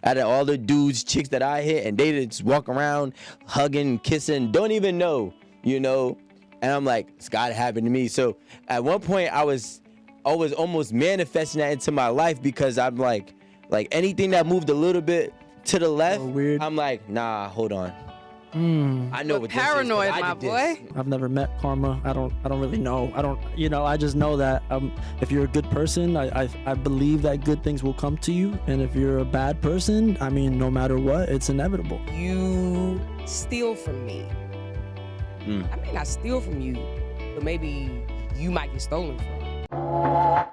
out of all the dudes, chicks that I hit, and they just walk around hugging, kissing, don't even know, you know. And I'm like, it's gotta happen to me. So at one point, I was almost manifesting that into my life because I'm like anything that moved a little bit to the left, weird. I'm like, nah, hold on. I know what paranoid, this is, my boy. I've never met Karma. I don't really know. I just know that if you're a good person, I believe that good things will come to you. And if you're a bad person, I mean, no matter what, it's inevitable. You steal from me. I may not steal from you, but maybe you might get stolen from.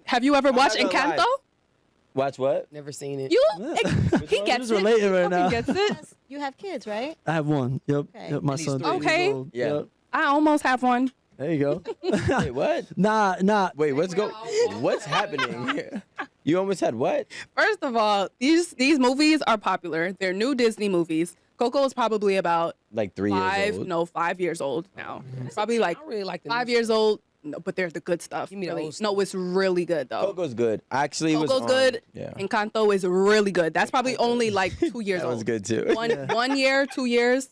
Have you ever watched not gonna Encanto? lie. Watch what? Never seen it. You? Which He one? gets Who's it. relating right He now? gets it. You have kids, right? I have one. Yep. Okay. Yep, my And he's son. 3 years Okay. old. Yeah. Yep. I almost have one. There you go. Wait, what? Nah. Wait, what's happening here? You almost had what? First of all, these movies are popular. They're new Disney movies. Coco is probably about Like 3 years old. 5 years old now. Probably like I really like the 5 new years old. No, but they're the good stuff. Give me the Really. old stuff. No, it's really good though. Coco's good. Actually, it was Coco's on- good. Yeah. Encanto is really good. That's probably only like 2 years That old. was good too. One year, 2 years.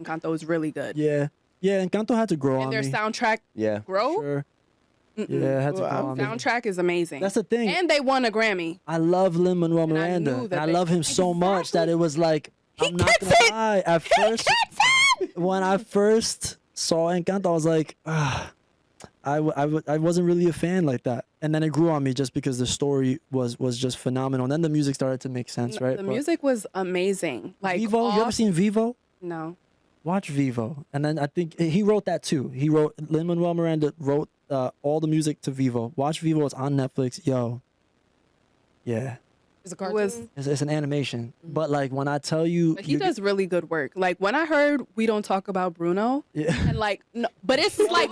Encanto is really good. Yeah. Yeah, Encanto had to grow And on their me. soundtrack Yeah. grow. Sure. Yeah, it had to Well, grow on me. Soundtrack is amazing. That's the thing. And they won a Grammy. I love Lin-Manuel And I Miranda. knew And that I they- love him so much that it was like, He I'm not gets gonna it. lie. At first, when I first saw Encanto, I was like, I wasn't really a fan like that. And then it grew on me just because the story was just phenomenal. And then the music started to make sense, right? The But music was amazing. Like Vivo, you ever seen Vivo? No. Watch Vivo. And then I think he wrote that too. Lin-Manuel Miranda wrote all the music to Vivo. Watch Vivo. It's on Netflix. Yo. Yeah. It's a It cartoon. was, It's an animation. But like when I tell you, but he does really good work. Like when I heard We Don't Talk About Bruno, Yeah. and like, no, but it's like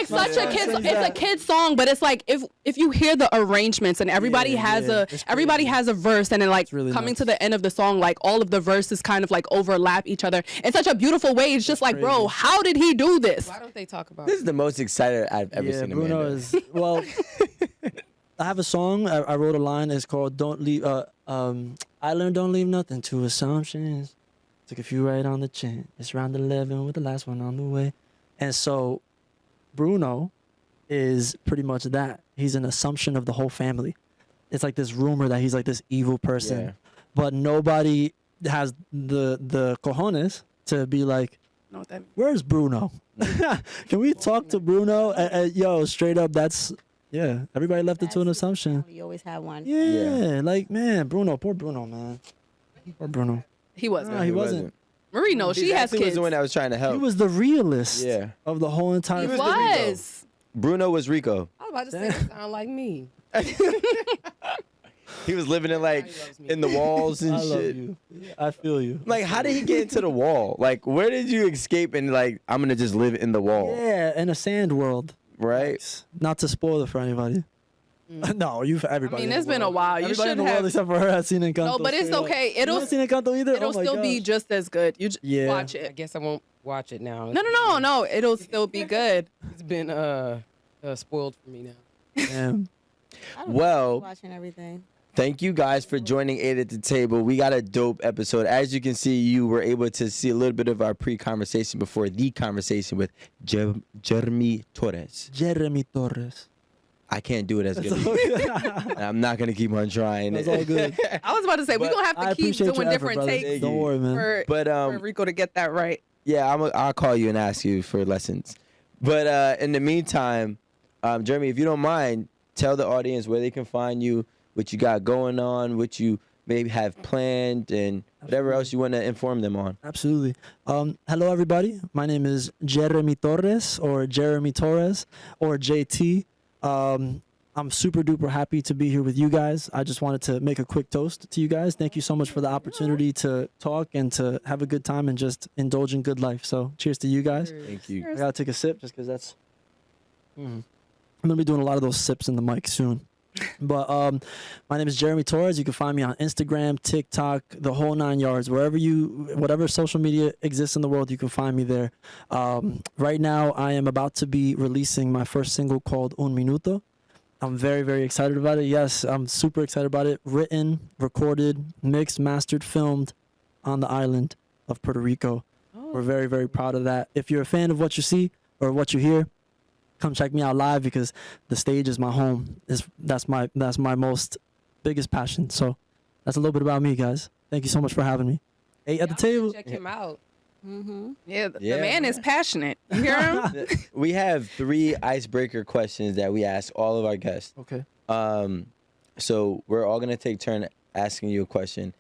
such a kid's, Sing it's a that. kid's song, but it's like if you hear the arrangements and everybody it's everybody crazy. has a verse, and then like really coming nuts. to the end of the song, like all of the verses kind of like overlap each other in such a beautiful way. It's just like, bro, crazy. how did he do this? Why don't they talk about This is the most excited I've ever Yeah, seen Bruno Amanda. is well. I have a song. I wrote a line. It's called "Don't Leave." I learned don't leave nothing to assumptions. Took a few right on the chin. It's round 11 with the last one on the way. And so, Bruno is pretty much that. He's an assumption of the whole family. It's like this rumor that he's like this evil person, Yeah. but nobody has the cojones to be like, Know what that means? where's Bruno? Can we talk to Bruno? Yo, straight up, that's, yeah, everybody left it to an That's- assumption. You always have one. Yeah, like, man, poor Bruno, man. Poor Bruno. He wasn't. Nah, he wasn't. Marie knows He she has actually was kids. the one that was trying to help. He was the realist Yeah. of the whole entire He was the Rico. was. Bruno was Rico. I was about to say, it sound like me. He was living in like Everybody loves me. in the walls and I love shit. you. I feel you. Like, how did he get into the wall? Like, where did you escape and like, I'm gonna just live in the wall, Yeah, in a sand world. right? Not to spoil it for anybody. No, you've everybody. I mean, in it's the been a world. while. You Everybody in should the world have. except for her has seen Encanto. No, but it's straight up. okay. You haven't seen Encanto either? It'll Oh my still be gosh. just as good. You Yeah. watch I it. guess I won't watch it now. No. It'll still be good. It's been spoiled for me now. Damn. I don't Well- know, watching everything. Thank you guys for joining 8 at the Table. We got a dope episode. As you can see, you were able to see a little bit of our pre-conversation before the conversation with Jeremy Torres. Jeremy Torres. I can't do it as good as you. And I'm not gonna keep on trying. That's all good. I was about to say we're gonna have I to keep appreciate doing your effort, different brother. takes Don't worry, man. for, But for Rico to get that right. yeah, I'll call you and ask you for lessons. But in the meantime, Jeremy, if you don't mind, tell the audience where they can find you, what you got going on, what you maybe have planned, and whatever else you want to inform them on. Absolutely. Hello, everybody. My name is Jeremy Torres or Jeremy Torres or JT. I'm super duper happy to be here with you guys. I just wanted to make a quick toast to you guys. Thank you so much for the opportunity to talk and to have a good time and just indulge in good life. So cheers to you guys. Thank you. I gotta take a sip just because that's I'm gonna be doing a lot of those sips in the mic soon. But my name is Jeremy Torres. You can find me on Instagram, TikTok, the whole 9 yards. Whatever social media exists in the world, you can find me there. Right now, I am about to be releasing my first single called Un Minuto. I'm very, very excited about it. Yes, I'm super excited about it. Written, recorded, mixed, mastered, filmed on the island of Puerto Rico. We're very, very proud of that. If you're a fan of what you see or what you hear, come check me out live because the stage is my home. That's my most biggest passion. So that's a little bit about me, guys. Thank you so much for having me. Hey, at the table. Check him out. Yeah, the man is passionate. You hear him? We have 3 icebreaker questions that we ask all of our guests. Okay. So we're all gonna take turn asking you a question.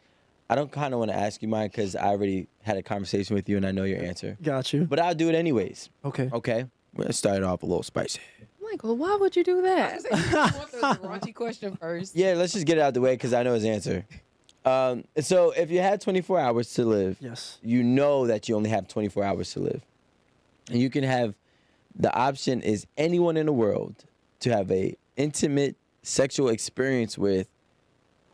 I don't kind of want to ask you mine because I already had a conversation with you and I know your answer. Got you. But I'll do it anyways. Okay. Okay. We're gonna start it off a little spicy. I'm like, well, why would you do that? You want the raunchy question first. Yeah, let's just get it out the way because I know his answer. So if you had 24 hours to live, Yes. you know that you only have 24 hours to live. And you can have, the option is anyone in the world to have a intimate sexual experience with.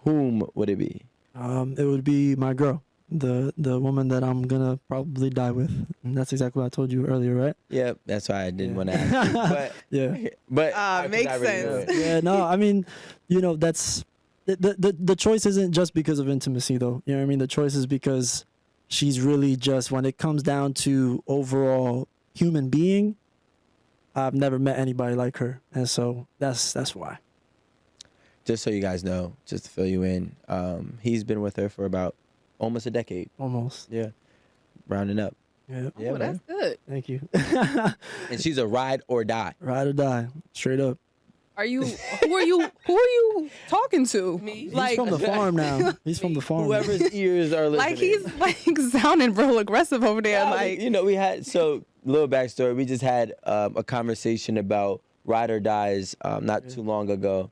Whom would it be? It would be my girl, the woman that I'm gonna probably die with. And that's exactly what I told you earlier, right? Yep, that's why I didn't want to ask you. But Yeah. but Makes I already know sense. it. Yeah. No, I mean, that's the choice isn't just because of intimacy, though. You know what I mean? The choice is because she's really just, when it comes down to overall human being, I've never met anybody like her, and so that's why. Just so you guys know, just to fill you in, he's been with her for about almost a decade. Almost. Yeah, rounding up. Yeah. Yeah, Oh, that's good. Thank you. And she's a ride or die. Ride or die, straight up. Are you? Who are you talking to? Me. He's Like, from the farm now. He's from the farm. Whoever's ears are listening. like he's like sounding real aggressive over there. Yeah, Like, we had, so little backstory. We just had a conversation about ride or dies not too long ago,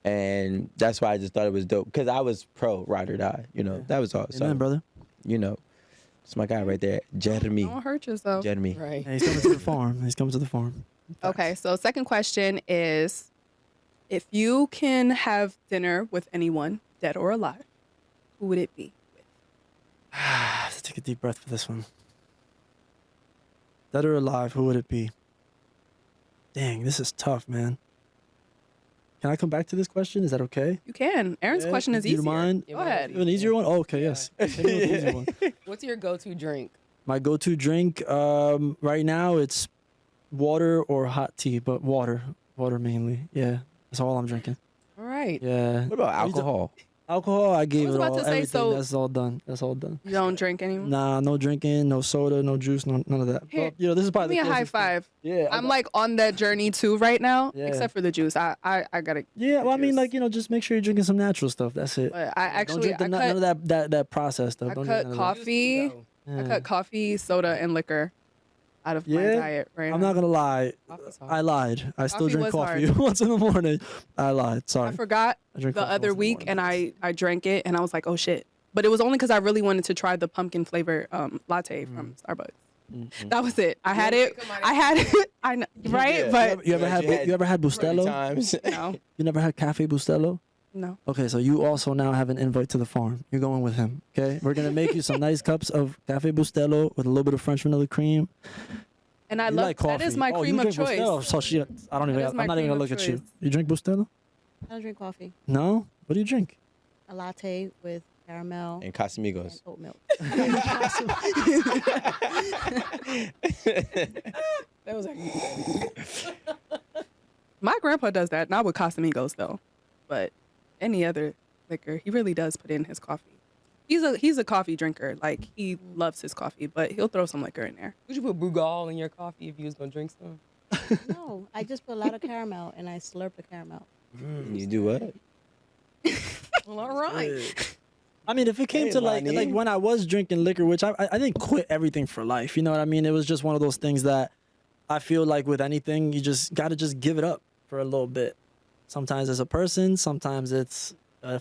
and that's why I just thought it was dope because I was pro ride or die. That was all. So, Amen, brother. it's my guy right there, Jeremy. don't hurt yourself. Jeremy. Right. Yeah, he's coming to the farm. He's coming to the farm. Okay, so second question is, if you can have dinner with anyone, dead or alive, who would it be? I have to take a deep breath for this one. Dead or alive, who would it be? Dang, this is tough, man. Can I come back to this question? Is that okay? You can. Aaron's Yeah, question is do you easier. mind? Go ahead. An easier one? Oh, okay, yes. Hit me with the easy one. What's your go-to drink? My go-to drink, right now, it's water or hot tea, but water mainly. Yeah, that's all I'm drinking. All right. Yeah. What about alcohol? Alcohol? I gave I was it about all. to say, Everything. so- That's all done. That's all done. You don't drink anymore? Nah, no drinking, no soda, no juice, none of that. Here, But, this is Give probably me the a high closest thing. five. Yeah, I'm like on that journey too right now, Yeah. except for the juice. I gotta. Yeah, well, I mean, juice. just make sure you're drinking some natural stuff. That's it. But I Don't actually drink I none of that processed stuff. I Don't cut drink none of coffee. that. I cut coffee, soda, and liquor out of my Yeah? diet right I'm now. not gonna lie. Coffee's hard. I lied. I still Coffee drink was coffee hard. once in the morning. I lied. Sorry. I forgot I drink the coffee other once in the week, morning, and yes. I drank it, and I was like, oh shit. But it was only because I really wanted to try the pumpkin flavor latte from Starbucks. That was it. I had it. I had it. I know, right? Yeah. But You ever had Three Bustelo? times. no, You never had Cafe Bustelo? no. Okay, so you also now have an invite to the farm. You're going with him. Okay, we're gonna make you some nice cups of Cafe Bustelo with a little bit of French vanilla cream. And I You love like coffee. that is my Oh, cream you of drink choice. Bustelo. So she, I don't even. That is my I'm not even cream gonna of look at you. choice. You drink Bustelo? I don't drink coffee. No. What do you drink? A latte with caramel And Casamigos. and oat milk. That was like My grandpa does that, not with Casamigos though, but any other liquor. He really does put in his coffee. He's a coffee drinker. Like he loves his coffee, but he'll throw some liquor in there. Would you put Brugal in your coffee if you was gonna drink some? No, I just put a lot of caramel and I slurp the caramel. And you do what? Well, all right. I mean, if it came Hey, to like Lani. when I was drinking liquor, which I didn't quit everything for life. You know what I mean? It was just one of those things that I feel like with anything, you just gotta just give it up for a little bit. Sometimes it's a person, sometimes it's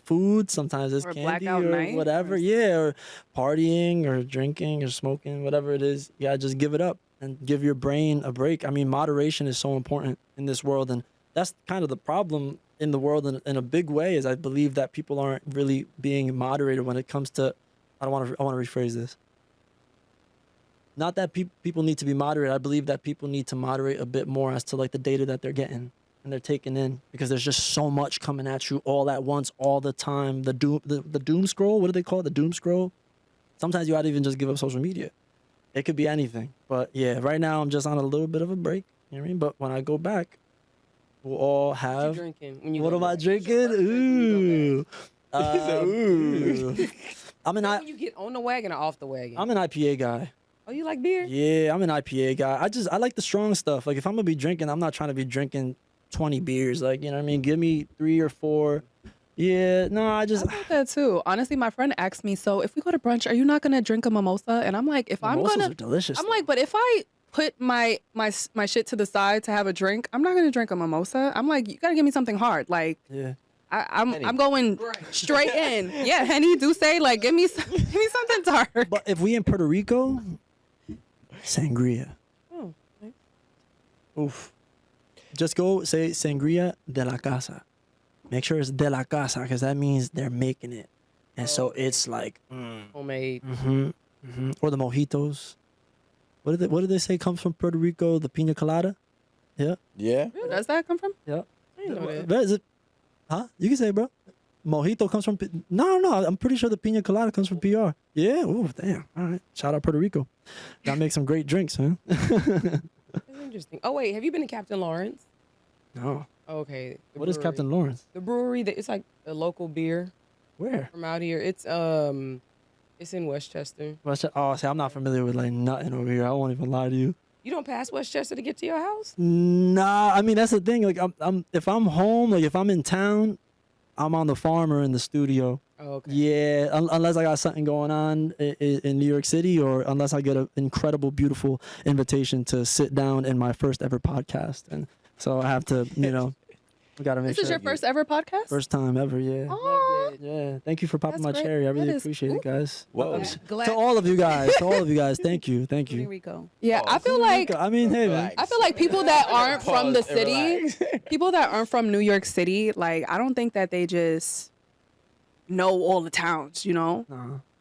food, sometimes it's Or a candy blackout or night, whatever. or- Yeah, or partying or drinking or smoking, whatever it is. You gotta just give it up. and give your brain a break. I mean, moderation is so important in this world, and that's kind of the problem in the world in a big way. Is I believe that people aren't really being moderated when it comes to. I want to rephrase this. Not that people need to be moderated. I believe that people need to moderate a bit more as to like the data that they're getting and they're taking in, because there's just so much coming at you all at once, all the time. The doom scroll. What do they call it? The doom scroll. Sometimes you ought to even just give up social media. It could be anything. But yeah, right now I'm just on a little bit of a break. You know what I mean? But when I go back, we'll all have. What you drinking? When you What go am I back? drinking? Ooh. Ooh. I'm When you get on the wagon or off the wagon? an IPA guy. Oh, you like beer? Yeah, I'm an IPA guy. I like the strong stuff. Like if I'm gonna be drinking, I'm not trying to be drinking 20 beers. Like, you know what I mean? Give me 3 or 4. Yeah, no, I I just thought that too. Honestly, my friend asked me, so if we go to brunch, are you not gonna drink a mimosa? And I'm like, if I'm mimosas gonna, are delicious. I'm like, but if I put my shit to the side to have a drink, I'm not gonna drink a mimosa. I'm like, you gotta give me something hard. Like yeah. Henny. I'm going straight in. Yeah, Henny, do say like, give me something dark. But if we in Puerto Rico, sangria. Oh, okay. Oof. Just go say sangria de la casa. Make sure it's de la casa, because that means they're making it. And so it's like, Homemade. Or the mojitos. What did they say comes from Puerto Rico? The pina colada? Yeah. Yeah. Where does that come from? Yeah. I didn't know that. Where is it? Huh? You can say, bro. Mojito comes from... No. I'm pretty sure the pina colada comes from PR. Yeah. Ooh, damn. All right. Shout out Puerto Rico. Y'all make some great drinks, man. That's interesting. Oh, wait. Have you been to Captain Lawrence? No. Okay. the What is brewery. Captain Lawrence? The brewery, it's like a local beer Where? from out here. It's in Westchester. Oh, see, I'm not familiar with like nothing over here. I won't even lie to you. You don't pass Westchester to get to your house? Nah, I mean that's the thing. Like I'm if I'm home, like if I'm in town, I'm on the farm or in the studio. Oh, okay. Yeah, unless I got something going on in New York City, or unless I get an incredible, beautiful invitation to sit down in my first ever podcast, and so I have to, we gotta make This sure. is your first ever podcast? First time ever, yeah. Oh, Yeah, thank you for popping That's my great. cherry. I really That is- appreciate it, guys. Whoa. Glad. To all of you guys, thank you. Rico. yeah. I feel like I mean, hey man, I feel like people that aren't from the Pause and city, relax. people that aren't from New York City, like I don't think that they just know all the towns, Nah.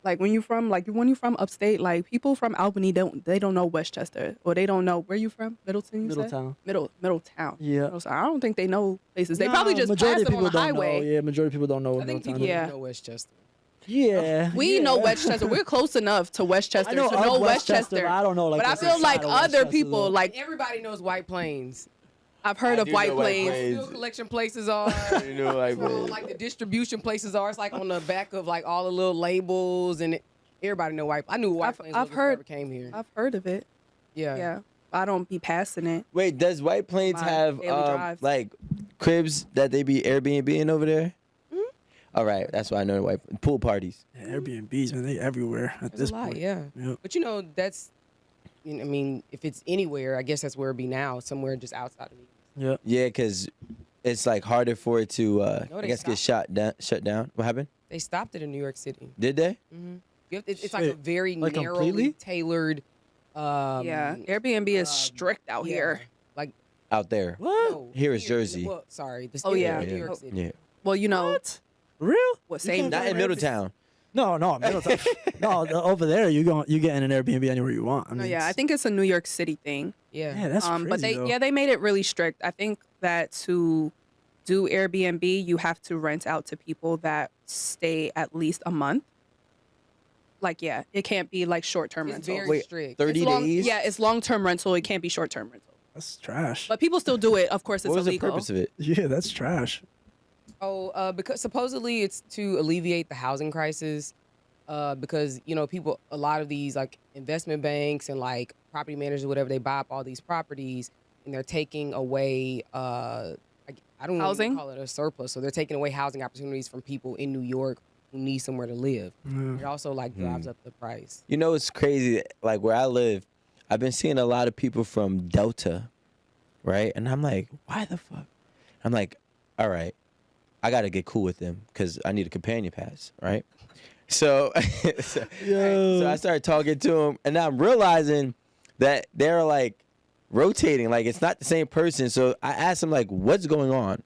Like when you're from upstate, like people from Albany don't know Westchester, or they don't know where you from. Middleton, you said? Middletown. Middletown. Yeah. Middletown. I don't think they know places. They Nah, probably just majority pass of it on the people don't highway. know. Yeah, majority of people don't know. I think Middletown people is. Yeah. know Westchester. Yeah. We yeah. know Westchester. We're close enough to Westchester I know to of know Westchester, Westchester. but I don't know, like, but I the feel like side of other Westchester, people, though. like Everybody knows White Plains. I've heard I of do White know White Plains. Plains. Steel collection places are. You know, like, all, like the distribution places are. It's like on the back of like all the little labels, and everybody know White. I knew White Plains I've before I heard- ever came here. I've heard of it. Yeah. Yeah, I don't be passing it. wait, does White Plains My have daily drives. like cribs that they be Airbnb-ing over there? All right, that's why I know White pool parties. Yeah, Airbnbs, man, they everywhere at There's this a lot, point. yeah. Yep. But that's, I mean, if it's anywhere, I guess that's where it'd be now, somewhere just outside of me. Yep. Yeah, because it's like harder for it to, No, I they guess, get shut down. What happened? They stopped it in New York City. Did they? It's like a Shit. very Like narrowly completely? tailored. Yeah, Airbnb is strict out yeah, here. Like Out there. What? no, Here is Jersey. Well, sorry. Oh, yeah. New York City. Yeah. Well, you know What? Real? what same. Not in Middletown. No, Middletown. No, over there you getting an Airbnb anywhere you want. I mean, No, yeah, I think it's a New York City thing. Yeah. Yeah, that's crazy. But though. they made it really strict. I think that to do Airbnb, you have to rent out to people that stay at least a month. Like, yeah, it can't be like short-term It's rental. very Wait, strict. 30 days? Yeah, it's long-term rental. It can't be short-term rental. That's trash. But people still do it. Of course, it's What was the illegal. purpose of it? Yeah, that's trash. Oh, because supposedly it's to alleviate the housing crisis. Because people, a lot of these like investment banks and like property managers or whatever, they buy up all these properties and they're taking away. I don't Housing? even call it a surplus. So they're taking away housing opportunities from people in New York who need somewhere to live. Yeah. It also like drives up the price. You know, it's crazy. Like where I live, I've been seeing a lot of people from Delta, right? And I'm like, why the fuck? I'm like, all right, I got to get cool with them because I need a companion pass, right? So, so I started talking to them, and I'm realizing that they're like rotating, like it's not the same person. So I asked him like, what's going on?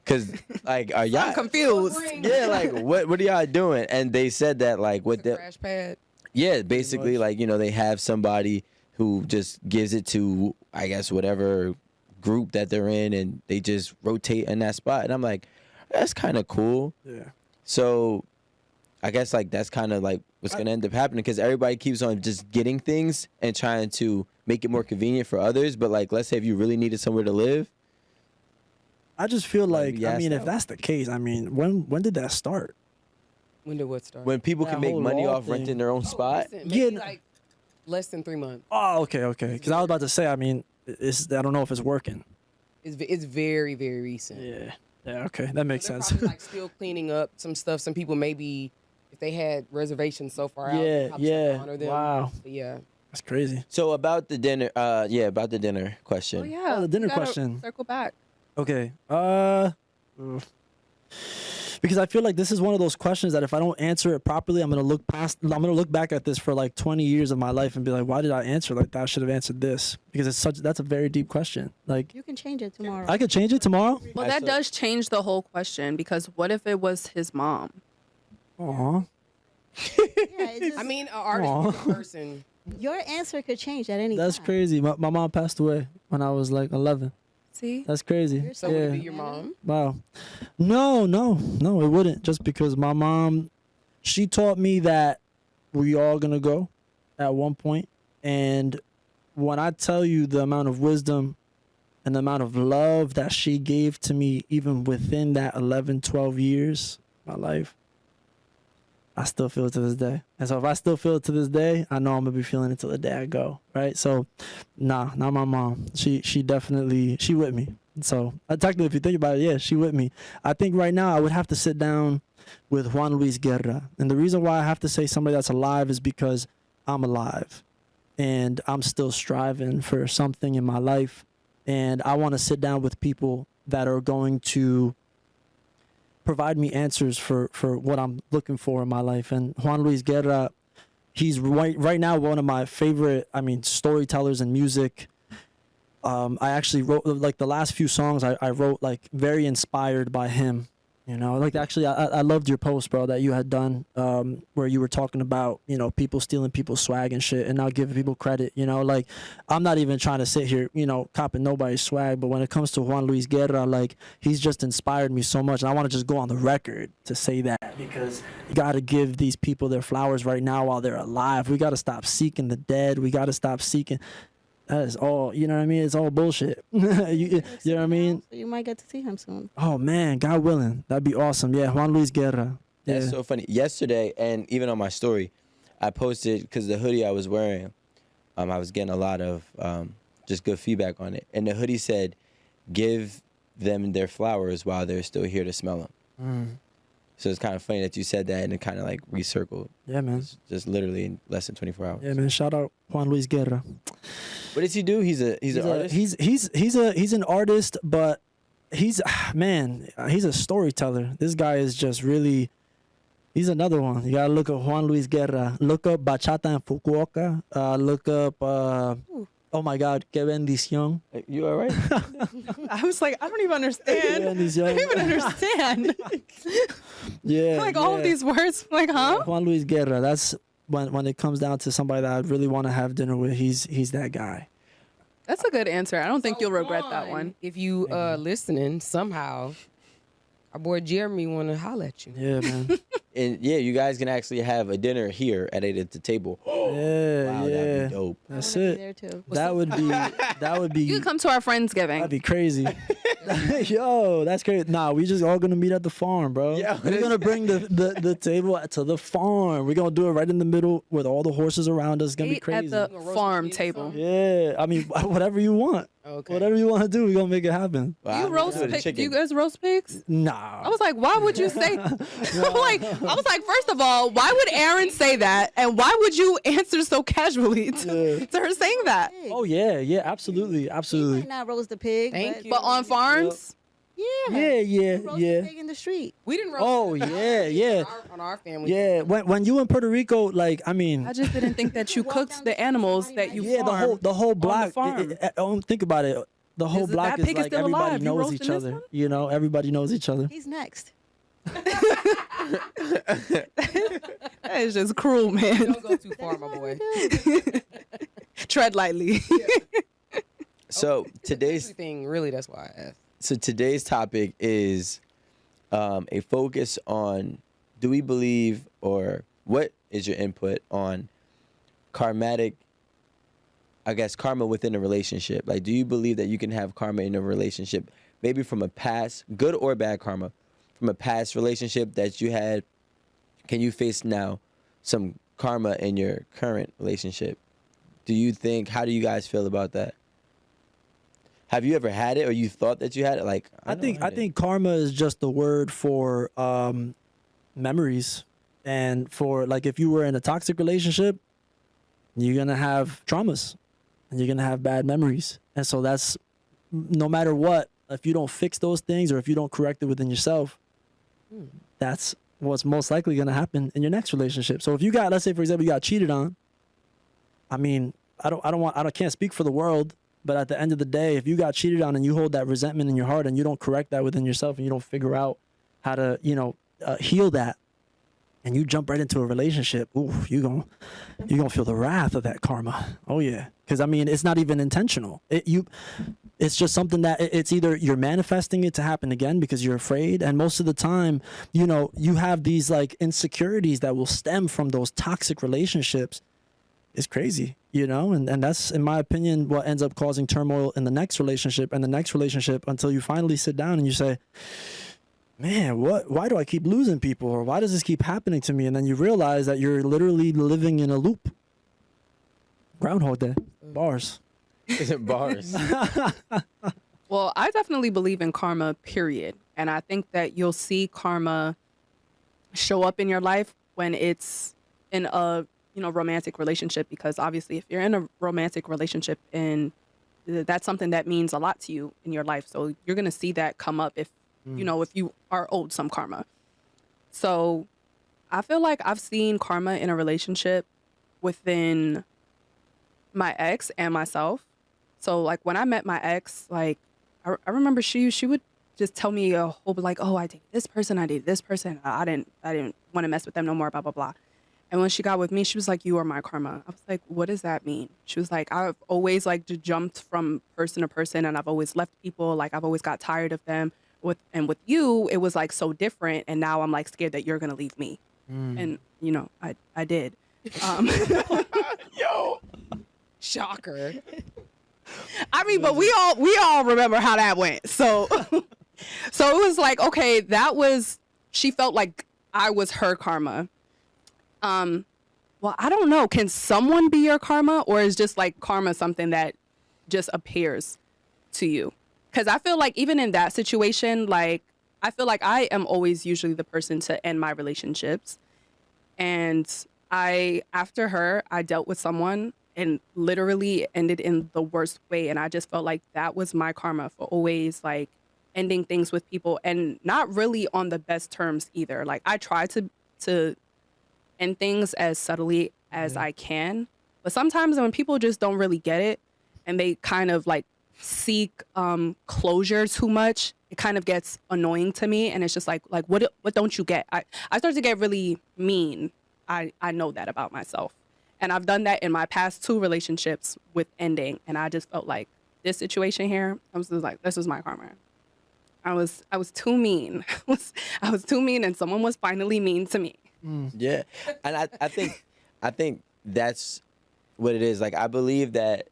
Cause like, are y'all I'm confused. Yeah, like what are y'all doing? And they said that like what It's a the crash pad. yeah, basically like, you know, they have somebody who just gives it to, I guess, whatever group that they're in, and they just rotate in that spot. And I'm like, that's kind of cool. Yeah. So I guess like that's kind of like what's gonna end up happening, because everybody keeps on just getting things and trying to make it more convenient for others. But like, let's say if you really needed somewhere to live. I just feel like, maybe I mean, ask if that. that's the case, I mean, when did that start? When did what start? When people That can make whole money law off thing. renting their own spot. Listen, maybe Yeah. like less than 3 months. Oh, okay. Because I was about to say, I mean, I don't know if it's working. It's very, very recent. Yeah. Yeah. Okay, that makes They're sense. probably like still cleaning up some stuff. Some people maybe, if they had reservations so far out, Yeah, they probably still yeah. honor them. Wow. But yeah. That's crazy. So about the dinner, about the dinner question. Oh yeah. Oh, the dinner we gotta question. Circle back. Okay. Because I feel like this is one of those questions that if I don't answer it properly, I'm gonna look back at this for like 20 years of my life and be like, why did I answer like that? I should have answered this, because that's a very deep question. Like, You can change it tomorrow. I could change it tomorrow. Well, I that saw- does change the whole question, because what if it was his mom? Aw. Yeah, it just, I mean, an artist is a person. your answer could change at any That's time. crazy. My mom passed away when I was like 11. See? That's crazy. You're So would it be Yeah. your mom? Wow. No, it wouldn't. Just because my mom, she taught me that we all gonna go at one point. And when I tell you the amount of wisdom and the amount of love that she gave to me, even within that 11, 12 years of my life, I still feel it to this day. And so if I still feel it to this day, I know I'm gonna be feeling it till the day I go. Right. So nah, not my mom. She definitely, she with me. So technically, if you think about it, yeah, she with me. I think right now I would have to sit down with Juan Luis Guerra. And the reason why I have to say somebody that's alive is because I'm alive and I'm still striving for something in my life. And I want to sit down with people that are going to provide me answers for what I'm looking for in my life. And Juan Luis Guerra, he's right now one of my favorite, storytellers in music. I actually wrote, like, the last few songs I wrote, like, very inspired by him. You know, like, actually, I loved your post, bro, that you had done, where you were talking about, you know, people stealing people's swag and shit and not giving people credit. You know, like, I'm not even trying to sit here, you know, copping nobody's swag. But when it comes to Juan Luis Guerra, like, he's just inspired me so much. And I want to just go on the record to say that, because you got to give these people their flowers right now while they're alive. We got to stop seeking the dead. We got to stop seeking. That is all, you know what I mean? It's all bullshit. you know what I mean? So you might get to see him soon. Oh man, God willing, that'd be awesome. Yeah, Juan Luis Guerra. Yeah. That's so funny. Yesterday, and even on my story, I posted, because the hoodie I was wearing, I was getting a lot of just good feedback on it. And the hoodie said, give them their flowers while they're still here to smell them. Mm. So it's kind of funny that you said that, and it kind of like recircled. Yeah, man. It's just literally in less than 24 hours. Yeah, man. Shout out Juan Luis Guerra. What does he do? He's an artist? He's an artist, but he's a storyteller. This guy is just really, he's another one. You gotta look up Juan Luis Guerra. Look up Bachata in Fukuoka. Look up oh my God, Que Bendición. You all right? I was like, I don't even Que understand. I Bendición. don't even understand. Yeah. Like all of yeah. these words, like, huh? Juan Luis Guerra. That's when it comes down to somebody that I really want to have dinner with. He's that guy. That's a good answer. I don't think you'll regret that one. If you listening somehow, our boy Jeremy want to holler at you. Yeah, man. And yeah, you guys can actually have a dinner here at 8 at the table. Yeah, Wow, yeah. that'd be dope. That's I wanna be it. there too. That would be You can come to our Friendsgiving. that'd be crazy. Yo, that's crazy. Nah, we just all gonna meet at the farm, bro. Yeah, We're gonna bring the table to the farm. We're gonna do it right in the middle with all the horses around us. It's gonna be Eat crazy. at the You gonna roast farm a pig or table. something? Yeah, I mean, whatever you want. Okay. Whatever you want to do, we're gonna make it happen. Wow, You I'm roast good at pigs? Do chicken. you guys roast pigs? Nah. I was like, why would you say? I was like, first of all, why would Erin say that, and why would you answer so casually to her saying that? Oh yeah, absolutely, You absolutely. might not roast the pig, Thank but you. But on farms, Yeah, You roast a yeah. pig in the street. We didn't roast Oh, it on yeah, our- yeah. on our family. Yeah, when you in Puerto Rico, like, I mean, I just didn't think that you walk down cooked the the street, animals somebody that you might- yeah, farm. the whole block. farm. Think about it. The whole Is it- block that is pig is like still everybody alive? You knows roasting each this other. one? You know, everybody knows each other. He's next. That is just cruel, man. Don't go too far, my boy. Tread lightly. So today's thing, really, that's why I asked. so today's topic is a focus on, do we believe, or what is your input on karmatic, I guess, karma within a relationship? Like, do you believe that you can have karma in a relationship, maybe from a past, good or bad karma, from a past relationship that you had? Can you face now some karma in your current relationship? Do you think, how do you guys feel about that? Have you ever had it, or you thought that you had it? Like, I think did. karma is just the word for memories, and for, like, if you were in a toxic relationship, you're gonna have traumas, and you're gonna have bad memories, and so that's, no matter what, if you don't fix those things or if you don't correct it within yourself, that's what's most likely gonna happen in your next relationship. So if you got, let's say for example, you got cheated on, I mean, I can't speak for the world. But at the end of the day, if you got cheated on and you hold that resentment in your heart and you don't correct that within yourself and you don't figure out how to, heal that, and you jump right into a relationship, ooh, you're gonna feel the wrath of that karma. Oh yeah, because I mean, it's not even intentional. It's just something that it's either you're manifesting it to happen again because you're afraid, and most of the time, you have these like insecurities that will stem from those toxic relationships. It's crazy, and that's, in my opinion, what ends up causing turmoil in the next relationship and the next relationship, until you finally sit down and you say, man, why do I keep losing people, or why does this keep happening to me? And then you realize that you're literally living in a loop. Groundhog Day. Bars. Bars. Well, I definitely believe in karma, period. And I think that you'll see karma show up in your life when it's in a romantic relationship, because obviously if you're in a romantic relationship, and that's something that means a lot to you in your life, so you're going to see that come up if if you are owed some karma. So I feel like I've seen karma in a relationship within my ex and myself. So like when I met my ex, like I remember she would just tell me a whole, like, oh, I dated this person, I didn't want to mess with them no more, blah blah blah. And when she got with me, she was like, you are my karma. I was like, what does that mean? She was like, I've always like just jumped from person to person, and I've always left people. Like I've always got tired of them. With you, it was like so different. And now I'm like scared that you're going to leave me. And, I did. Yo. Shocker. I mean, but we all remember how that went. So, so it was like, okay, she felt like I was her karma. Well, I don't know. Can someone be your karma, or is just like karma something that just appears to you? Because I feel like even in that situation, like I feel like I am always usually the person to end my relationships. And after her, I dealt with someone and literally ended in the worst way. And I just felt like that was my karma for always like ending things with people, and not really on the best terms either. Like I try to end things as subtly as I can. But sometimes when people just don't really get it and they kind of like seek closure too much, it kind of gets annoying to me. And it's just like what don't you get? I start to get really mean. I know that about myself. And I've done that in my past 2 relationships with ending. And I just felt like this situation here, I was just like, this is my karma. I was too mean. I was too mean, and someone was finally mean to me. Yeah, and I think that's what it is. Like I believe that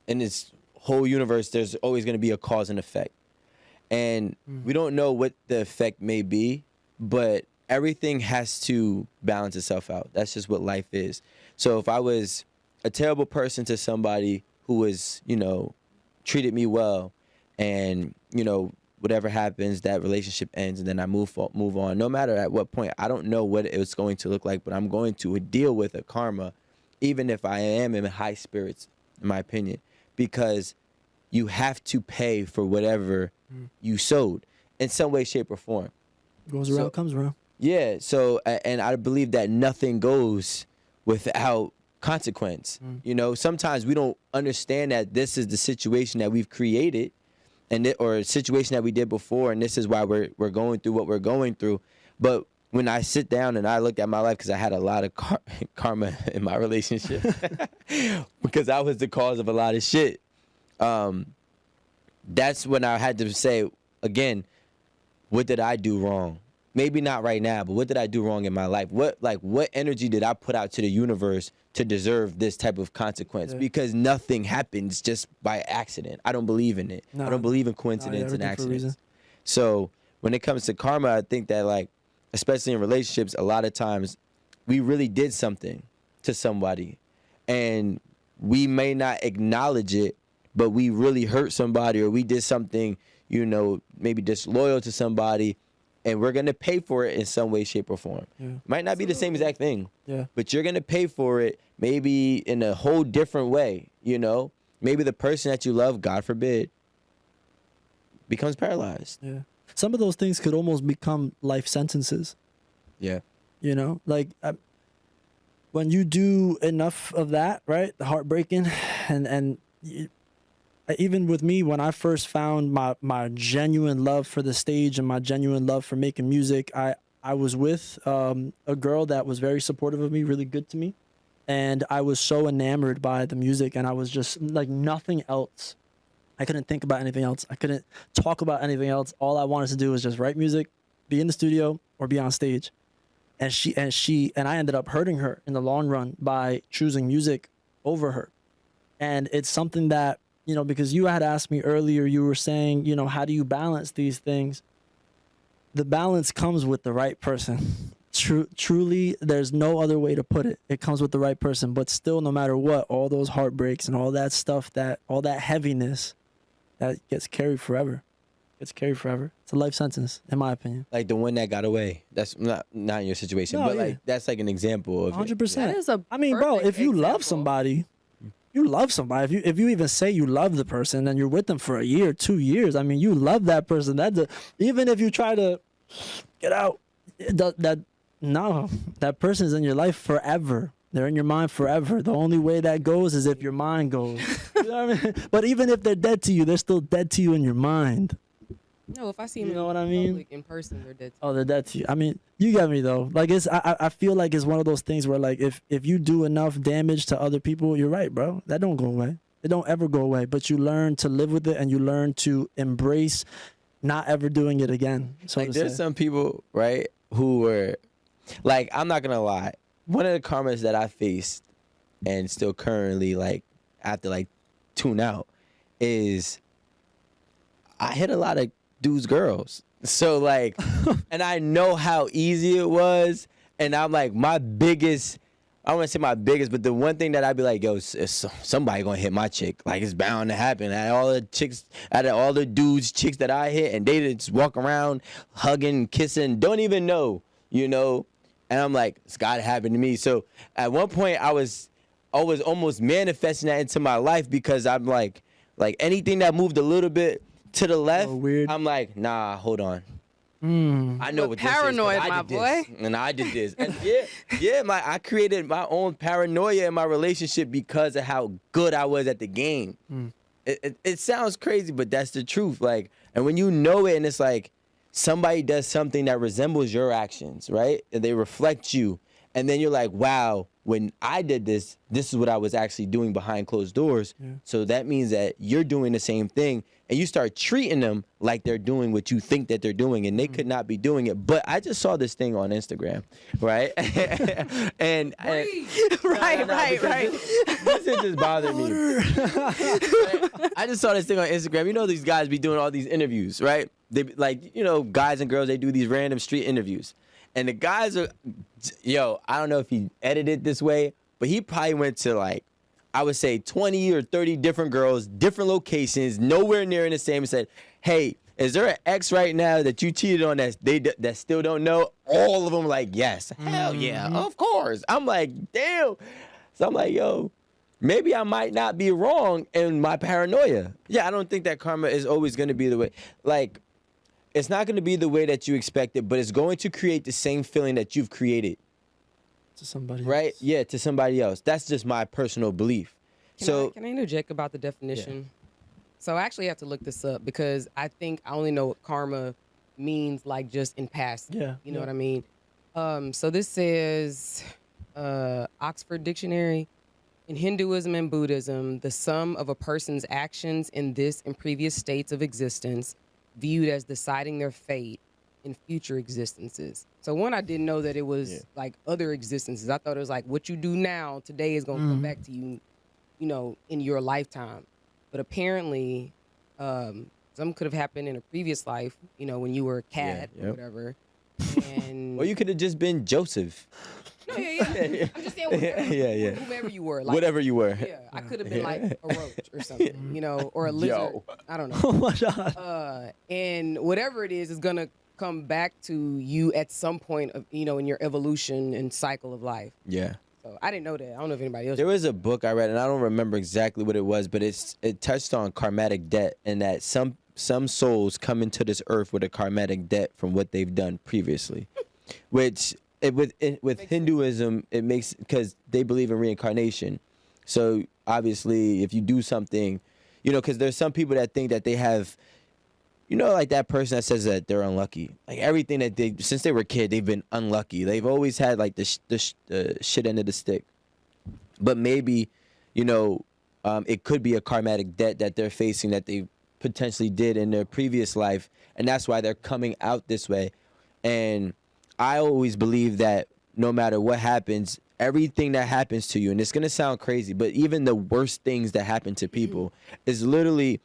in this whole universe, there's always going to be a cause and effect, and we don't know what the effect may be, but everything has to balance itself out. That's just what life is. So if I was a terrible person to somebody who was, treated me well, and whatever happens, that relationship ends, and then I move on. No matter at what point, I don't know what it's going to look like, but I'm going to deal with a karma, even if I am in high spirits, in my opinion, because you have to pay for whatever you sowed. in some way, shape, or form. Goes around, comes around. Yeah. So, and I believe that nothing goes without consequence. You know, sometimes we don't understand that this is the situation that we've created, or a situation that we did before, and this is why we're going through what we're going through. But when I sit down and I look at my life, because I had a lot of karma in my relationship, because I was the cause of a lot of shit. That's when I had to say, again, what did I do wrong? Maybe not right now, but what did I do wrong in my life? What energy did I put out to the universe to deserve this type of consequence? Yeah. Because nothing happens just by accident. I don't believe in it. No. I don't believe in coincidence and everything for a reason. accidents. So when it comes to karma, I think that, like, especially in relationships, a lot of times we really did something to somebody and we may not acknowledge it, but we really hurt somebody, or we did something, you know, maybe disloyal to somebody, and we're going to pay for it in some way, shape, or form. Yeah. Might not be the same exact thing, Yeah. but you're going to pay for it maybe in a whole different way, you know? Maybe the person that you love, God forbid, becomes paralyzed. Yeah. Some of those things could almost become life sentences. Yeah. You know, like when you do enough of that, right? The heartbreaking, and even with me, when I first found my genuine love for the stage and my genuine love for making music, I was with a girl that was very supportive of me, really good to me, and I was so enamored by the music, and I was just like nothing else. I couldn't think about anything else. I couldn't talk about anything else. All I wanted to do was just write music, be in the studio, or be on stage. And I ended up hurting her in the long run by choosing music over her. And it's something that, you know, because you had asked me earlier, you were saying, you know, how do you balance these things? The balance comes with the right person. Truly, there's no other way to put it. It comes with the right person. But still, no matter what, all those heartbreaks and all that stuff, all that heaviness, that gets carried forever. It's a life sentence, in my opinion. Like the one that got away. That's not in your situation, No, but yeah. like that's like an example of 100%. That is a I mean, bro, perfect if you love example. somebody, you love somebody. If you even say you love the person and you're with them for a year, 2 years, I mean, you love that person. Even if you try to get out, that person's in your life forever. They're in your mind forever. The only way that goes is if your mind goes. You know what I mean? But even if they're dead to you, they're still dead to you in your mind. No, if I see them You know what I mean? in person, they're dead. Oh, they're dead to you. I mean, you get me though. Like I feel like it's one of those things where like if you do enough damage to other people, you're right, bro. That don't go away. It don't ever go away. But you learn to live with it and you learn to embrace not ever doing it again. So like there's some people, right, who were like, I'm not gonna lie. One of the karmas that I faced and still currently like after like tune out is I hit a lot of dudes' girls. So like, and I know how easy it was. And I'm like, I don't want to say my biggest, but the one thing that I'd be like, yo, somebody gonna hit my chick. Like it's bound to happen. Out of all the dudes, chicks that I hit, and they just walk around hugging, kissing, don't even know, you know? And I'm like, it's gotta happen to me. So at one point I was almost manifesting that into my life because I'm like anything that moved a little bit to the left, weird. I'm like, nah, hold on. I know what paranoid, this is, 'cause I my did boy. this, and I did this. And I created my own paranoia in my relationship because of how good I was at the game. It sounds crazy, but that's the truth. Like, and when you know it, and it's like somebody does something that resembles your actions, right? And they reflect you, and then you're like, wow. When I did this is what I was actually doing behind closed doors. Yeah. So that means that you're doing the same thing, and you start treating them like they're doing what you think that they're doing, and they could not be doing it. But I just saw this thing on Instagram, right? and right. This is just bothering me. I just saw this thing on Instagram. You know, these guys be doing all these interviews, right? They like, you know, guys and girls, they do these random street interviews. And the guys are, I don't know if he edited this way, but he probably went to like, I would say 20 or 30 different girls, different locations, nowhere near in the same, and said, hey, is there an ex right now that you cheated on that still don't know? All of them like, yes, hell yeah, of course. I'm like, damn. So I'm like, yo, maybe I might not be wrong in my paranoia. Yeah, I don't think that karma is always going to be the way. Like, it's not going to be the way that you expected, but it's going to create the same feeling that you've created, To somebody right? else. Yeah, to somebody else. That's just my personal belief. Can I interject about the definition? So I actually have to look this up because I think I only know what karma means, like just in past. Yeah, You know yeah. what I mean? So this says Oxford Dictionary. In Hinduism and Buddhism, the sum of a person's actions in this and previous states of existence, viewed as deciding their fate in future existences. So one, I didn't know that it was like other existences. I thought it was like what you do now today is gonna come back to you, you know, in your lifetime. But apparently, some could have happened in a previous life, you know, when you were a cat or whatever. And Or you could have just been Joseph. no, yeah. I'm just saying whatever, whomever you were. Like, Whatever you were. Yeah, I could have been like a roach or something, you know, or a lizard. Yo. I don't Oh know. my God. And whatever it is gonna come back to you at some point of, you know, in your evolution and cycle of life. Yeah. So I didn't know that. I don't know if anybody else. There was a book I read, and I don't remember exactly what it was, but it touched on karmatic debt, and that some souls come into this earth with a karmatic debt from what they've done previously, which with Hinduism it makes, because they believe in reincarnation. So obviously, if you do something, you know, because there's some people that think that they have, you know, like that person that says that they're unlucky. Like everything that they, since they were a kid, they've been unlucky. They've always had like the shit end of the stick. But maybe, you know, it could be a karmatic debt that they're facing that they potentially did in their previous life, and that's why they're coming out this way. And I always believe that no matter what happens, everything that happens to you, and it's gonna sound crazy, but even the worst things that happen to people is literally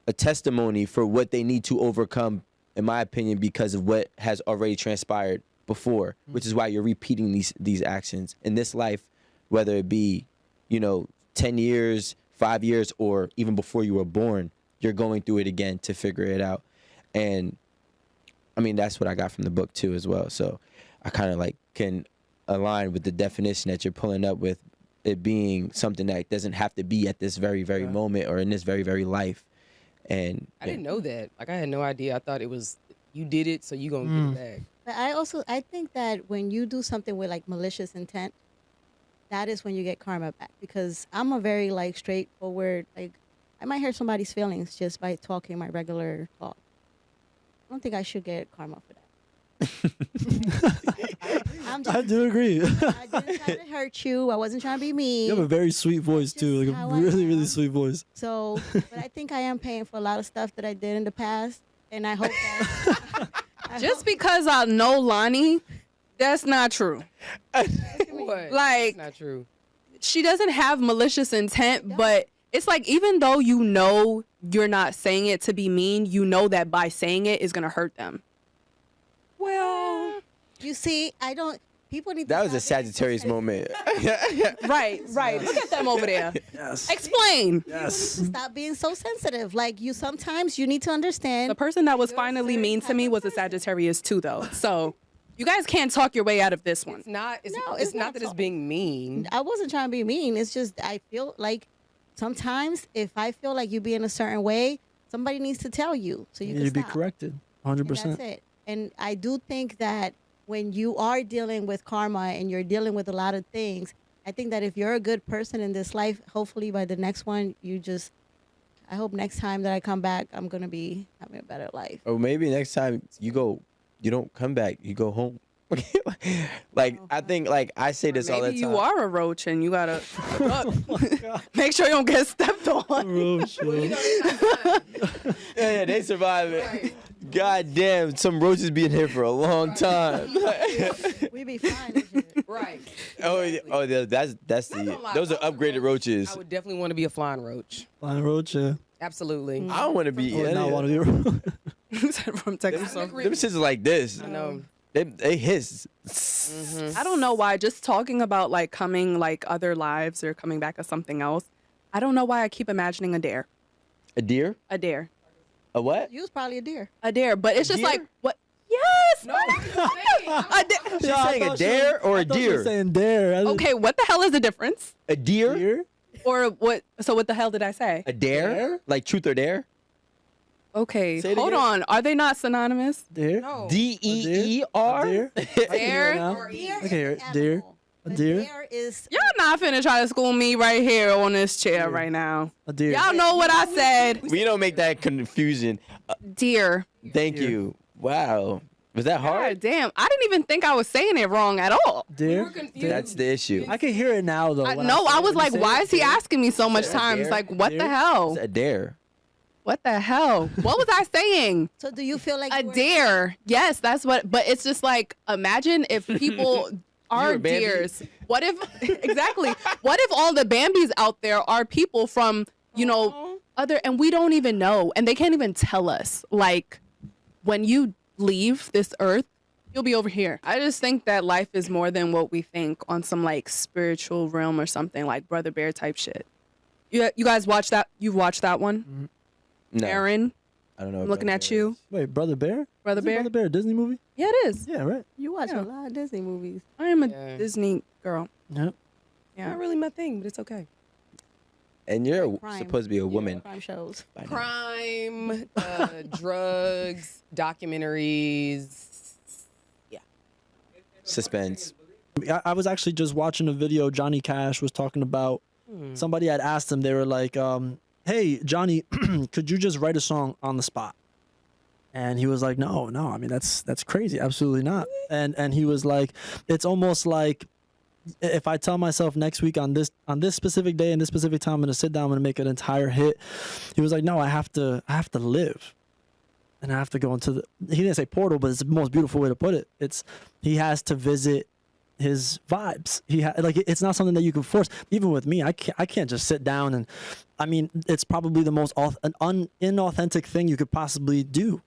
a testimony for what they need to overcome, in my opinion, because of what has already transpired before, which is why you're repeating these actions in this life, whether it be, you know, 10 years, 5 years, or even before you were born, you're going through it again to figure it out. And I mean, that's what I got from the book too as well. So I kind of like can align with the definition that you're pulling up with, it being something that doesn't have to be at this very, very moment or in this very, very life. And I didn't know that. Like I had no idea. I thought it was you did it, so you gonna get it back. But I think that when you do something with like malicious intent, that is when you get karma back. Because I'm a very like straightforward, like I might hurt somebody's feelings just by talking my regular talk. I don't think I should get karma for that. I do agree. I didn't try to hurt you. I wasn't trying to be mean. You have a very sweet voice too, like how a I really, really am. sweet voice. So, but I think I am paying for a lot of stuff that I did in the past, and I hope that. Just because I know Lonnie, that's not true. What? Like- It's not true. She doesn't have malicious intent, but it's like even though you know you're not saying it to be mean, you know that by saying it is gonna hurt them. Well, You see, I don't. People need. that to was a stop being so Sagittarius moment. Right. Look at them over there. Yes. Explain. Yes. Stop being so sensitive. Like you, sometimes you need to understand. The person that was finally mean to me was a Sagittarius too, though. So you guys can't talk your way out of this one. it's not. It's, No, it's it's not not that it's talk. being mean. I wasn't trying to be mean. It's just I feel like sometimes if I feel like you being a certain way, somebody needs to tell you so you You can need to be stop. corrected. And 100%. that's it. And I do think that when you are dealing with karma and you're dealing with a lot of things, I think that if you're a good person in this life, hopefully by the next one, I hope next time that I come back, I'm going to be having a better life. Or maybe next time you don't come back, you go home. Like I think, like I say this all the time. Maybe you are a roach and you gotta make sure you don't get stepped on. Roach, yo. Yeah, they survive it. God damn, some roaches been here for a long time. We be fine. and shit. Right. That's Not gonna lie, those are if I was a upgraded roach, roaches. I would definitely want to be a flying roach. Flying roach, yeah. Absolutely. I don't want to be. I would not want to be a roach. From Texas. Them shits are like this. I know. They hiss. I don't know why. Just talking about like coming like other lives or coming back as something else. I don't know why I keep imagining a dare. A deer? A dare. A what? You was probably a deer. A dare. But it's just deer? like what? Yes. No, what are you saying? A dare. She's saying a dare or a I thought she was deer? saying dare. Okay, what the hell is the difference? A deer? Deer? Or what? So what the hell did I say? A dare? Dare? Like truth or dare? Okay, Say it hold again. on. Are they not synonymous? Deer. No. DEER. Deer. I can hear it now. Deer I can hear is it. an Deer. animal. A deer. Deer is Y'all not finna try to school me right here on this chair right now. A deer. Y'all know what I said. We don't make that confusion. Deer. Thank Deer. you. Wow. Was that God hard? damn. I didn't even think I was saying it wrong at all. Deer. were confused. That's the issue. I can hear it now though. when No, say I it. was When you like, say why it, is he deer. asking me so much Is that a times? dare? Like, what the Deer? hell? It's a dare. What the hell? What was I saying? So do you feel like A you were- deer. Yes, that's what. But it's just like, imagine if people are a Bambi? deers. What if, exactly, what if all the Bambis out there are people from, other, and we don't even know, and they can't even tell us. Like, when you leave this earth, you'll be over here. I just think that life is more than what we think on some like spiritual realm or something like Brother Bear type shit. You guys watch that? You've watched that one? No. Aaron, I don't know. I'm what looking that at you. is. Wait, Brother Bear. Brother Is it Bear? Brother Bear, a Disney movie? Yeah, it is. Yeah, right. You watch Yeah. a lot of Disney movies. I am a Yeah. Disney girl. Yep. Yeah. Not really my thing, but it's okay. And you're Crime. supposed to be a woman. Crime shows. by now. Crime, drugs, documentaries. Suspense. I was actually just watching a video. Johnny Cash was talking about. Somebody had asked him. They were like, "Hey, Johnny, could you just write a song on the spot?" And he was like, "No. I mean, that's crazy. Absolutely not." And he was like, "It's almost like if I tell myself next week on this specific day and this specific time, I'm gonna sit down, I'm gonna make an entire hit." He was like, "No, I have to live, and I have to go into the." He didn't say portal, but it's the most beautiful way to put it. He has to visit his vibes. It's not something that you can force. Even with me, I can't just sit down and. I mean, it's probably the most inauthentic thing you could possibly do.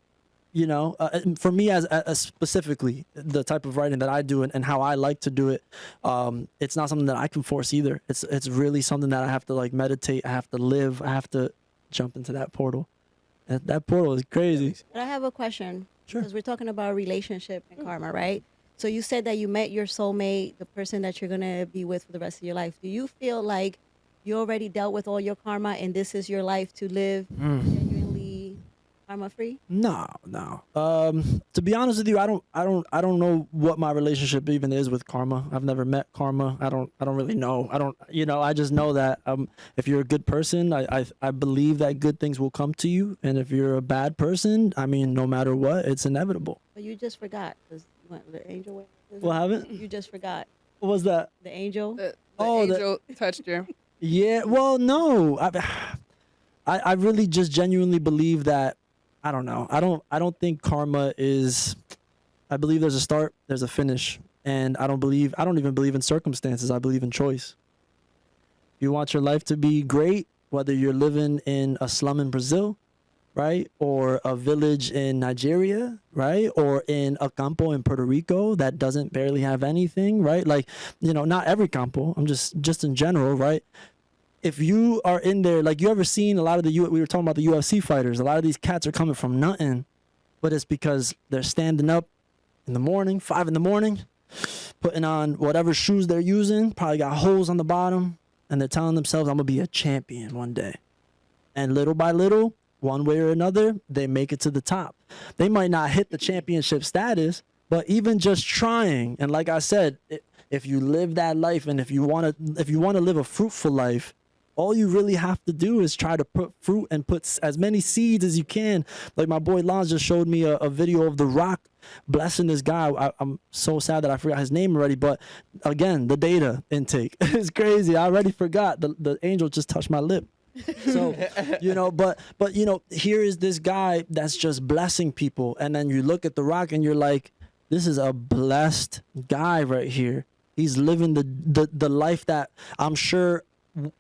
For me as specifically the type of writing that I do and how I like to do it, it's not something that I can force either. It's really something that I have to like meditate. I have to live. I have to jump into that portal. That portal is crazy. But I have a question. Sure. Because we're talking about relationship and karma, right? So you said that you met your soulmate, the person that you're going to be with for the rest of your life. Do you feel like you already dealt with all your karma and this is your life to live genuinely karma free? No. To be honest with you, I don't know what my relationship even is with karma. I've never met karma. I don't really know. I just know that if you're a good person, I believe that good things will come to you. And if you're a bad person, I mean, no matter what, it's inevitable. But you just forgot because the angel went. What happened? You just forgot What was that? the angel. The Oh, angel touched you. Yeah, well, no. I really just genuinely believe that I don't know. I don't think karma is I believe there's a start, there's a finish, and I don't even believe in circumstances. I believe in choice. If you want your life to be great, whether you're living in a slum in Brazil, right? Or a village in Nigeria, right? Or in a campo in Puerto Rico that doesn't barely have anything, right? Like, not every campo. I'm just in general, right? If you are in there, like you ever seen a lot of we were talking about the UFC fighters, a lot of these cats are coming from nothing, but it's because they're standing up in the morning, 5 a.m, putting on whatever shoes they're using, probably got holes on the bottom, and they're telling themselves, I'm gonna be a champion one day. And little by little, one way or another, they make it to the top. They might not hit the championship status, but even just trying, and like I said, if you live that life and if you want to live a fruitful life, all you really have to do is try to put fruit and put as many seeds as you can. Like my boy Lon just showed me a video of The Rock blessing this guy. I'm so sad that I forgot his name already, but again, the data intake is crazy. I already forgot. The angel just touched my lip. So, but here is this guy that's just blessing people. And then you look at The Rock and you're like, this is a blessed guy right here. He's living the life that I'm sure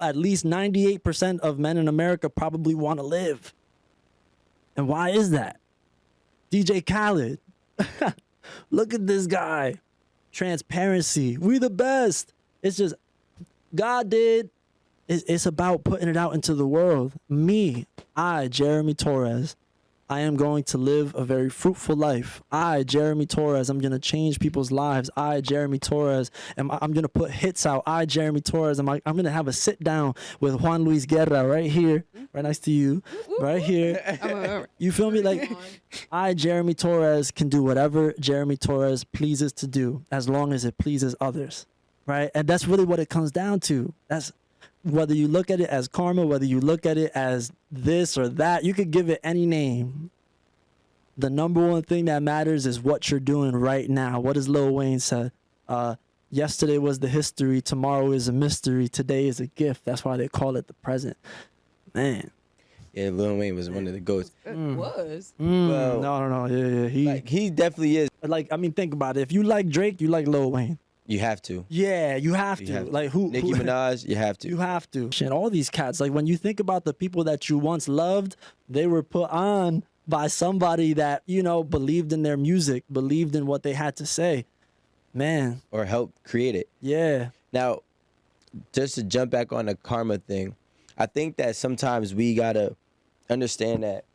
at least 98% of men in America probably want to live. And why is that? DJ Khaled. Look at this guy. Transparency. We the best. It's just God did. It's about putting it out into the world. I, Jeremy Torres, I am going to live a very fruitful life. I, Jeremy Torres, I'm going to change people's lives. I, Jeremy Torres, I'm going to put hits out. I, Jeremy Torres, I'm going to have a sit down with Juan Luis Guerra right here, right next to you, right here. You feel me? Like, I, Jeremy Torres, can do whatever Jeremy Torres pleases to do as long as it pleases others, right? And that's really what it comes down to. That's whether you look at it as karma, whether you look at it as this or that, you could give it any name. The number one thing that matters is what you're doing right now. What does Lil Wayne said? Yesterday was the history. Tomorrow is a mystery. Today is a gift. That's why they call it the present. Man. Yeah, Lil Wayne was one of the goats. It was. Well, No. Yeah. He definitely is. I mean, think about it. If you like Drake, you like Lil Wayne. You have to. Yeah, you have to. Like who? Nicki Minaj, you have to. You have to. And all these cats, like when you think about the people that you once loved, they were put on by somebody that, you know, believed in their music, believed in what they had to say. Man. Or help create it. Yeah. Now, just to jump back on the karma thing, I think that sometimes we gotta understand that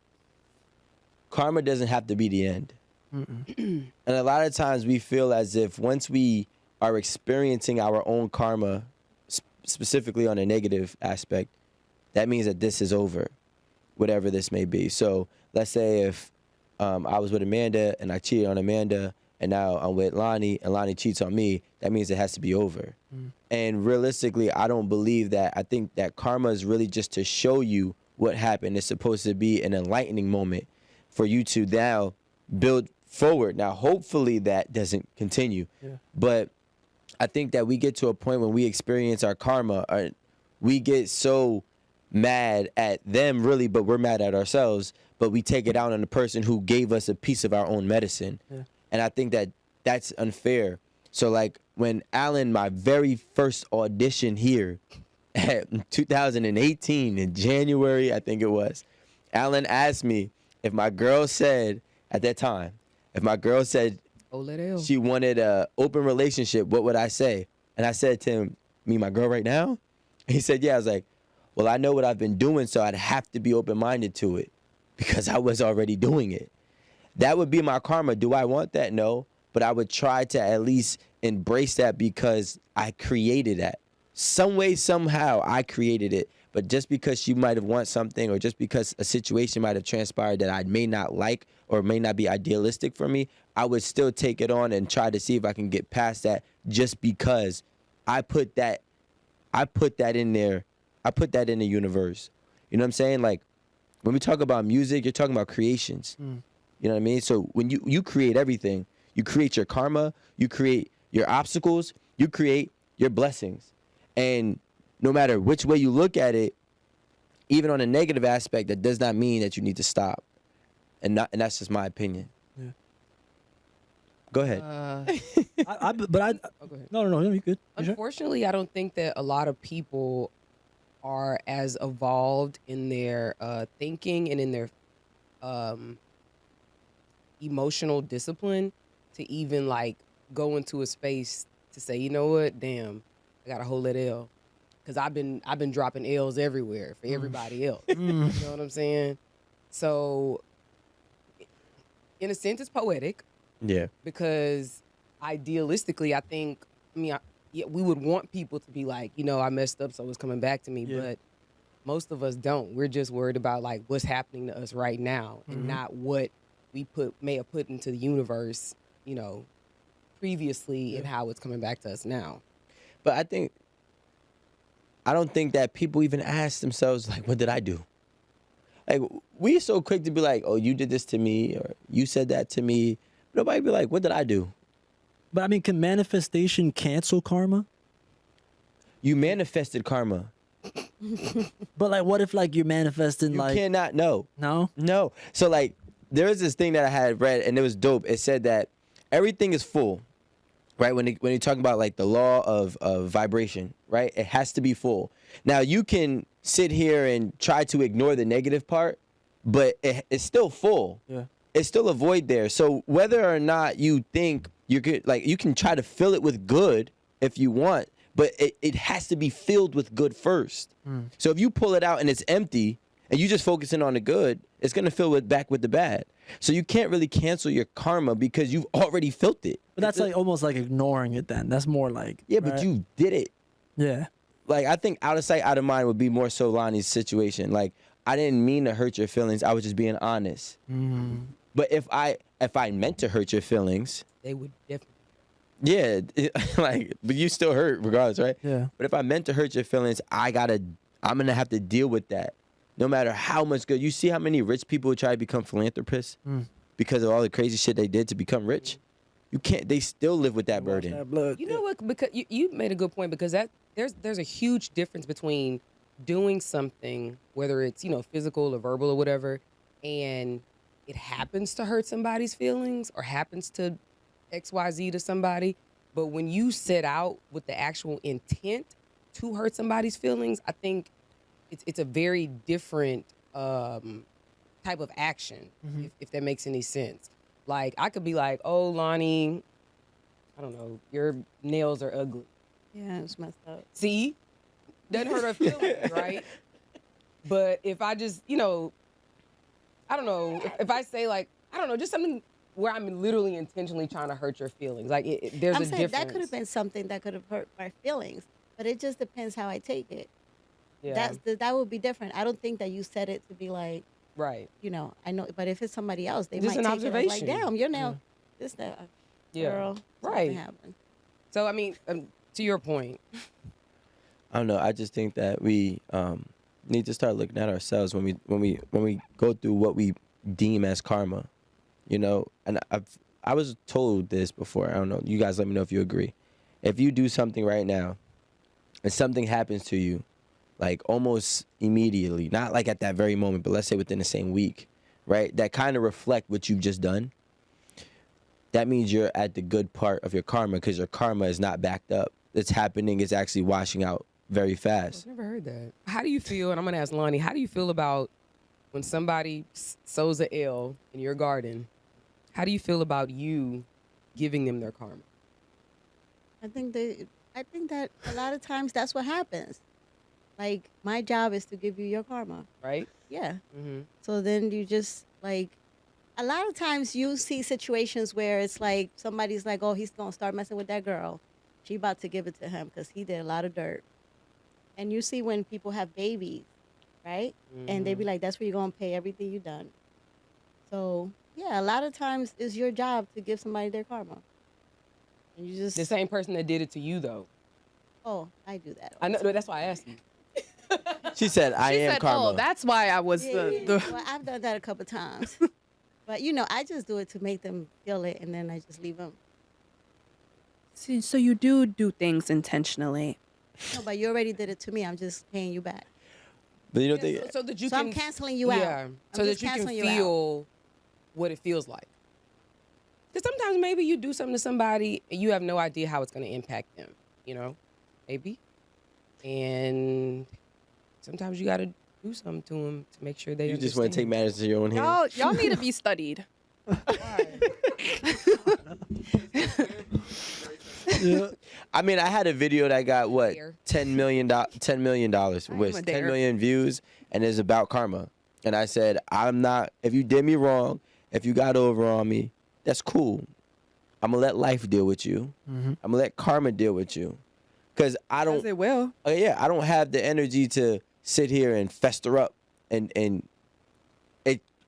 karma doesn't have to be the end. And a lot of times we feel as if once we are experiencing our own karma, specifically on a negative aspect, that means that this is over, whatever this may be. So let's say if I was with Amanda and I cheated on Amanda, and now I'm with Lonnie and Lonnie cheats on me, that means it has to be over. And realistically, I don't believe that. I think that karma is really just to show you what happened. It's supposed to be an enlightening moment for you to now build forward. Now, hopefully that doesn't continue. Yeah. But I think that we get to a point when we experience our karma, we get so mad at them, really, but we're mad at ourselves, but we take it out on the person who gave us a piece of our own medicine. Yeah. And I think that that's unfair. So, like, when Alan, my very first audition here at 2018 in January, I think it was, Alan asked me if my girl said, at that time, if my girl said she wanted an open relationship, what would I say? And I said to him, me, my girl right now? He said, yeah. I was like, well, I know what I've been doing, so I'd have to be open-minded to it because I was already doing it. That would be my karma. Do I want that? No. But I would try to at least embrace that because I created that. Some way, somehow, I created it. But just because she might have want something or just because a situation might have transpired that I may not like or may not be idealistic for me, I would still take it on and try to see if I can get past that just because I put that in there. I put that in the universe. You know what I'm saying? Like, when we talk about music, you're talking about creations. You know what I mean? So when you create everything, you create your karma, you create your obstacles, you create your blessings. And no matter which way you look at it, even on a negative aspect, that does not mean that you need to stop. And that's just my opinion. Yeah. Go ahead. Go ahead. No, you good. You sure? Unfortunately, I don't think that a lot of people are as evolved in their thinking and in their emotional discipline to even like go into a space to say, you know what, damn, I gotta hold that L, because I've been dropping L's everywhere for everybody else. You know what I'm saying? So, in a sense, it's poetic. Yeah. Because idealistically, I think, we would want people to be like, you know, I messed up, so it's coming back to me. Yeah. But most of us don't. We're just worried about like what's happening to us right now and not what we may have put into the universe, you know, previously and how it's coming back to us now. But I don't think that people even ask themselves, like, what did I do? Like, we're so quick to be like, oh, you did this to me, or you said that to me. Nobody be like, what did I do? But I mean, can manifestation cancel karma? You manifested karma. But like, what if like you're manifesting You like cannot know. no? So like, there was this thing that I had read, and it was dope. It said that everything is full, right? When you're talking about like the law of vibration, right? It has to be full. Now you can sit here and try to ignore the negative part, but it's still full. Yeah. It's still a void there. So whether or not you think you could, like, you can try to fill it with good if you want, but it has to be filled with good first. So if you pull it out and it's empty, and you just focusing on the good, it's gonna fill it back with the bad. So you can't really cancel your karma because you've already felt it. But that's like almost like ignoring it then. That's more like Yeah, but right? you did it. Yeah. Like, I think out of sight, out of mind would be more so Lonnie's situation. Like, I didn't mean to hurt your feelings. I was just being honest. But if I meant to hurt your feelings, They would definitely. yeah, but you still hurt regardless, right? Yeah. But if I meant to hurt your feelings, I'm gonna have to deal with that. No matter how much good. You see how many rich people try to become philanthropists because of all the crazy shit they did to become rich? You can't. They still live with that burden. That blood. You know what? Because you made a good point, because there's a huge difference between doing something, whether it's physical or verbal or whatever, and it happens to hurt somebody's feelings or happens to XYZ to somebody. But when you set out with the actual intent to hurt somebody's feelings, I think it's a very different type of action, if that makes any sense. Like, I could be like, oh, Lonnie, I don't know, your nails are ugly. Yeah, it's messed up. See? Doesn't hurt her feelings, right? But if I just, I don't know, if I say like, I don't know, just something where I'm literally intentionally trying to hurt your feelings. Like, there's I'm a saying difference. that could have been something that could have hurt my feelings, but it just depends how I take it. Yeah. That would be different. I don't think that you said it to be like, right. I know, but if it's somebody else, they Just might an take it as like, observation. damn, your nail, this, that, Yeah. girl, Right. something happened. So, I mean, to your point, I don't know. I just think that we need to start looking at ourselves when we go through what we deem as karma, And I was told this before. I don't know. You guys, let me know if you agree. If you do something right now, and something happens to you, like almost immediately, not like at that very moment, but let's say within the same week, right? That kind of reflect what you've just done. That means you're at the good part of your karma because your karma is not backed up. It's happening. It's actually washing out very fast. I've never heard that. How do you feel, and I'm going to ask Lonnie, how do you feel about when somebody sows an L in your garden? How do you feel about you giving them their karma? I think that a lot of times that's what happens. Like, my job is to give you your karma. Right? Yeah. Mm-hmm. So then you just like, a lot of times you see situations where it's like somebody's like, oh, he's gonna start messing with that girl. She about to give it to him because he did a lot of dirt. And you see when people have babies, right? And they be like, that's where you're gonna pay everything you done. So yeah, a lot of times it's your job to give somebody their karma. And you just The same person that did it to you, though. oh, I do that. I know. That's why I asked you. She said, "I She am said, karma." "Oh, that's why I was Yeah, the." well, I've done that a couple times. But I just do it to make them feel it, and then I just leave them. So you do things intentionally. No, but you already did it to me. I'm just paying you back. But you don't think So that you So can. I'm canceling you out. Yeah. I'm So that just you can canceling you out. feel what it feels like. Because sometimes maybe you do something to somebody and you have no idea how it's going to impact them. Maybe. And sometimes you got to do something to them to make sure they you just want to take matters into your own hands? Y'all need to be studied. Yeah. I mean, I had a video that got what Fair. $10 million, $10 million with a 10 dare. million views, and it's about karma. And I said, I'm not. If you did me wrong, if you got over on me, that's cool. I'm gonna let life deal with you. I'm gonna let karma deal with you, cause I don't. As it will. I don't have the energy to sit here and fester up, and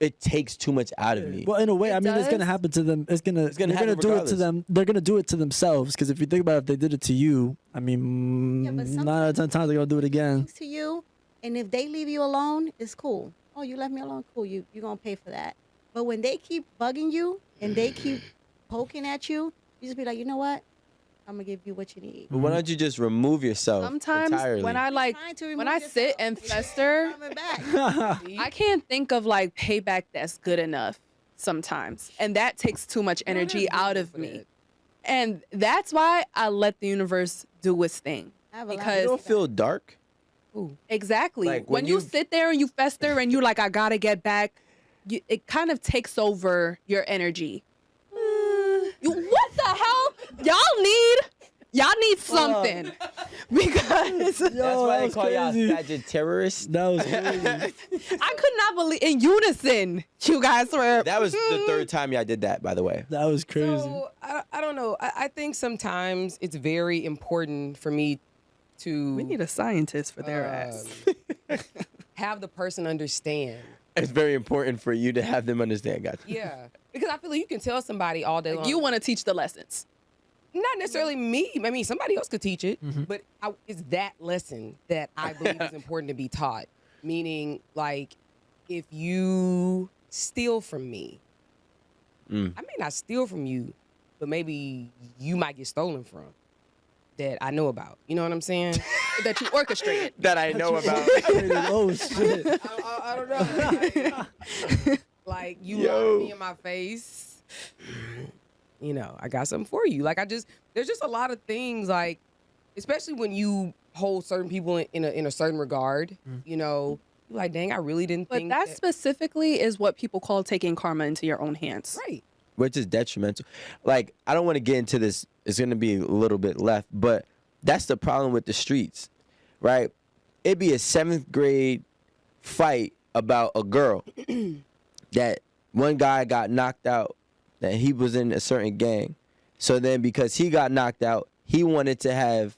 it takes too much out of me. Well, in a way, It I mean, it's gonna does. happen to them. It's gonna gonna they're gonna happen do it to regardless. them. They're gonna do it to themselves. Because if you think about it, if they did it to you, I mean, Yeah, but 9 out of 10 times they're gonna do it again. Things to you, and if they leave you alone, it's cool. Oh, you left me alone? Cool. You're going to pay for that. But when they keep bugging you and they keep poking at you, you just be like, you know what? I'm going to give you what you need. But why don't you just remove yourself Sometimes entirely? when I Trying to remove when I sit yourself. and It's fester, coming back. I can't think of like payback that's good enough sometimes. And that takes too much energy out of me. And that's why I let the universe do its thing. I have a lot of Because- you don't feel dark. Exactly. Like, when when you you- sit there and you fester and you're like, I gotta get back, it kind of takes over your energy. What the hell? Y'all need Y'all need something because That's why that they was call y'all crazy. Sagittarius. That was crazy. I could not believe in unison. You guys were. That was the third time y'all did that, by the way. That was crazy. So I don't know. I think sometimes it's very important for me to We need a scientist for their ass. have the person understand. It's very important for you to have them understand, guys. Yeah, because I feel like you can tell somebody all day long. You want to teach the lessons. Not necessarily me. I mean, somebody else could teach it, but it's that lesson that I believe is important to be taught. Meaning, like, if you steal from me, I may not steal from you, but maybe you might get stolen from that I know about. You know what I'm saying? That you orchestrated. That I know about. Oh shit. I don't know. Like, you lied me in my face. You know, I got something for you. Like, there's just a lot of things, like, especially when you hold certain people in a certain regard, you know, you're like, dang, I really didn't But think that specifically is what people call taking karma into your own hands. Right. Which is detrimental. Like, I don't want to get into this. It's going to be a little bit left, but that's the problem with the streets, right? It'd be a 7th grade fight about a girl that one guy got knocked out, that he was in a certain gang. So then because he got knocked out, he wanted to have,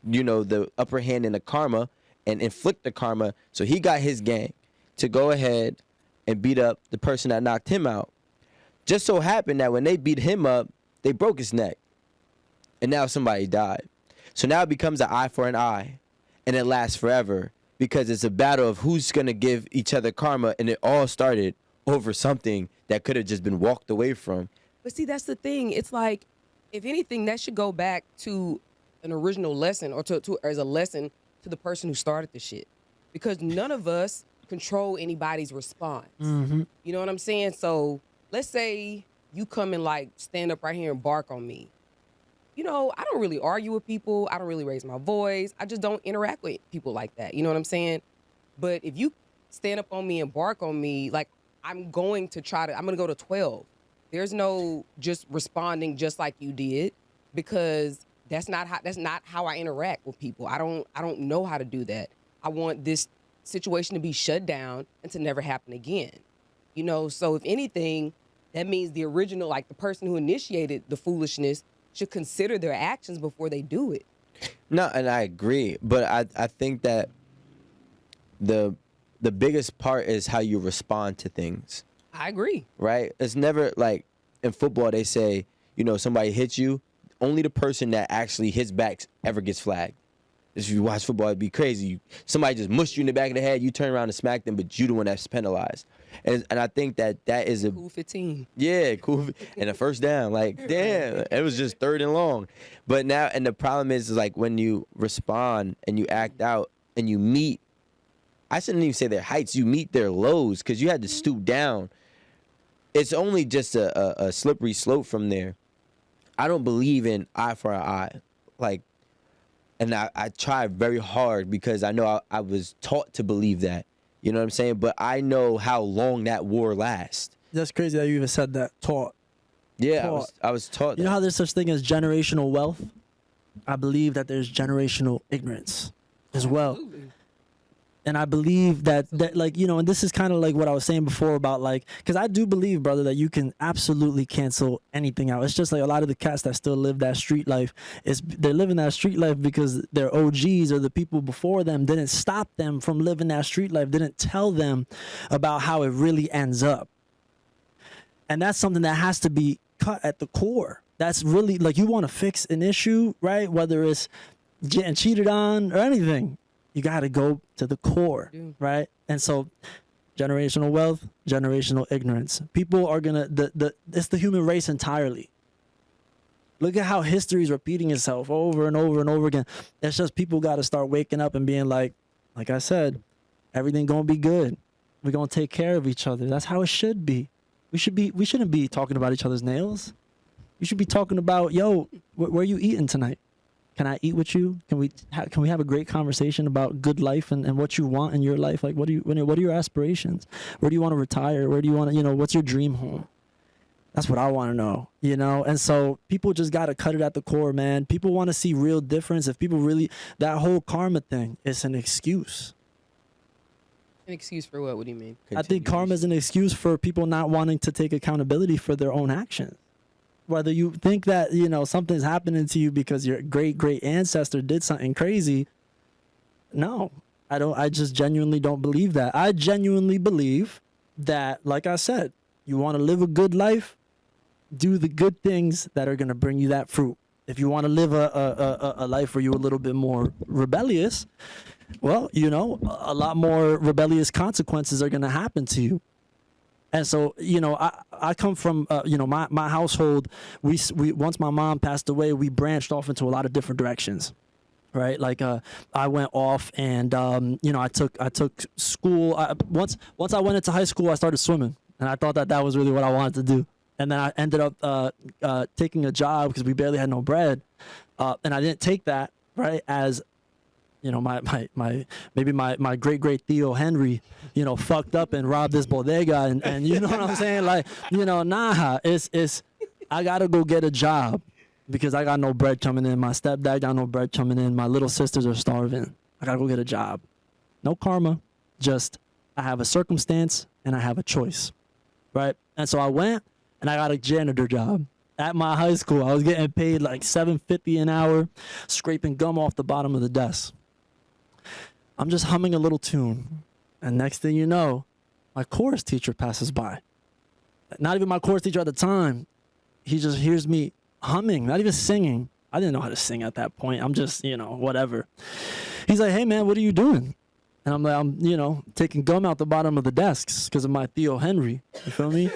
you know, the upper hand in the karma and inflict the karma. So he got his gang to go ahead and beat up the person that knocked him out. Just so happened that when they beat him up, they broke his neck. And now somebody died. So now it becomes an eye for an eye. And it lasts forever because it's a battle of who's going to give each other karma. And it all started over something that could have just been walked away from. But see, that's the thing. It's like, if anything, that should go back to an original lesson or to as a lesson to the person who started the shit. Because none of us control anybody's response. You know what I'm saying? So let's say you come and like stand up right here and bark on me. You know, I don't really argue with people. I don't really raise my voice. I just don't interact with people like that. You know what I'm saying? But if you stand up on me and bark on me, like, I'm going to go to 12. There's no just responding just like you did, because that's not how I interact with people. I don't know how to do that. I want this situation to be shut down and to never happen again. You know, so if anything, that means the original, like the person who initiated the foolishness, should consider their actions before they do it. No, and I agree. But I think that the biggest part is how you respond to things. I agree. Right? It's never like in football they say, you know, somebody hits you, only the person that actually hits back ever gets flagged. If you watch football, it'd be crazy. Somebody just mushed you in the back of the head, you turn around and smack them, but you the one that's penalized. And I think that is a Cool 15. yeah, cool. And a first down, like, damn, it was just 3rd and long. But now, and the problem is like when you respond and you act out and you meet, I shouldn't even say their heights, you meet their lows because you had to stoop down. It's only just a slippery slope from there. I don't believe in eye for an eye. Like, and I try very hard because I know I was taught to believe that. You know what I'm saying? But I know how long that war lasts. That's crazy that you even said that. Taught. Yeah, I was taught You know that. how there's such thing as generational wealth? I believe that there's generational ignorance as well. Absolutely. And I believe that like, you know, and this is kind of like what I was saying before about like, because I do believe, brother, that you can absolutely cancel anything out. It's just like a lot of the cats that still live that street life, they're living that street life because their OGs or the people before them didn't stop them from living that street life, didn't tell them about how it really ends up. And that's something that has to be cut at the core. That's really like, you want to fix an issue, right? Whether it's getting cheated on or anything. You got to go to the core, right? And so generational wealth, generational ignorance. People are going to, it's the human race entirely. Look at how history is repeating itself over and over and over again. It's just people got to start waking up and being like I said, everything going to be good. We're going to take care of each other. That's how it should be. We shouldn't be talking about each other's nails. We should be talking about, yo, where are you eating tonight? Can I eat with you? Can we have a great conversation about good life and what you want in your life? Like, what are your aspirations? Where do you want to retire? Where do you want to, what's your dream home? That's what I want to know, you know? And so people just got to cut it at the core, man. People want to see real difference. If people really, that whole karma thing, it's an excuse. An excuse for what? What do you mean? I think karma is an excuse for people not wanting to take accountability for their own actions. Whether you think that, you know, something's happening to you because your great ancestor did something crazy. No, I just genuinely don't believe that. I genuinely believe that, like I said, you want to live a good life, do the good things that are going to bring you that fruit. If you want to live a life where you're a little bit more rebellious, well, you know, a lot more rebellious consequences are going to happen to you. And so, you know, I come from, you know, my household, we once my mom passed away, we branched off into a lot of different directions. Right. Like, I went off and, you know, I took school. Once I went into high school, I started swimming, and I thought that was really what I wanted to do. And then I ended up taking a job because we barely had no bread. And I didn't take that, right, as, you know, my great Theo Henry, you know, fucked up and robbed this bodega. And you know what I'm saying? Like, you know, nah, it's I got to go get a job because I got no bread coming in. My stepdad got no bread coming in. My little sisters are starving. I got to go get a job. No karma, just I have a circumstance and I have a choice, right? And so I went and I got a janitor job at my high school. I was getting paid like $7.50 an hour, scraping gum off the bottom of the desk. I'm just humming a little tune, and next thing you know, my chorus teacher passes by. Not even my chorus teacher at the time. He just hears me humming, not even singing. I didn't know how to sing at that point. I'm just, you know, whatever. He's like, "Hey man, what are you doing?" And I'm like, "I'm, you know, taking gum out the bottom of the desks because of my Theo Henry." You feel me?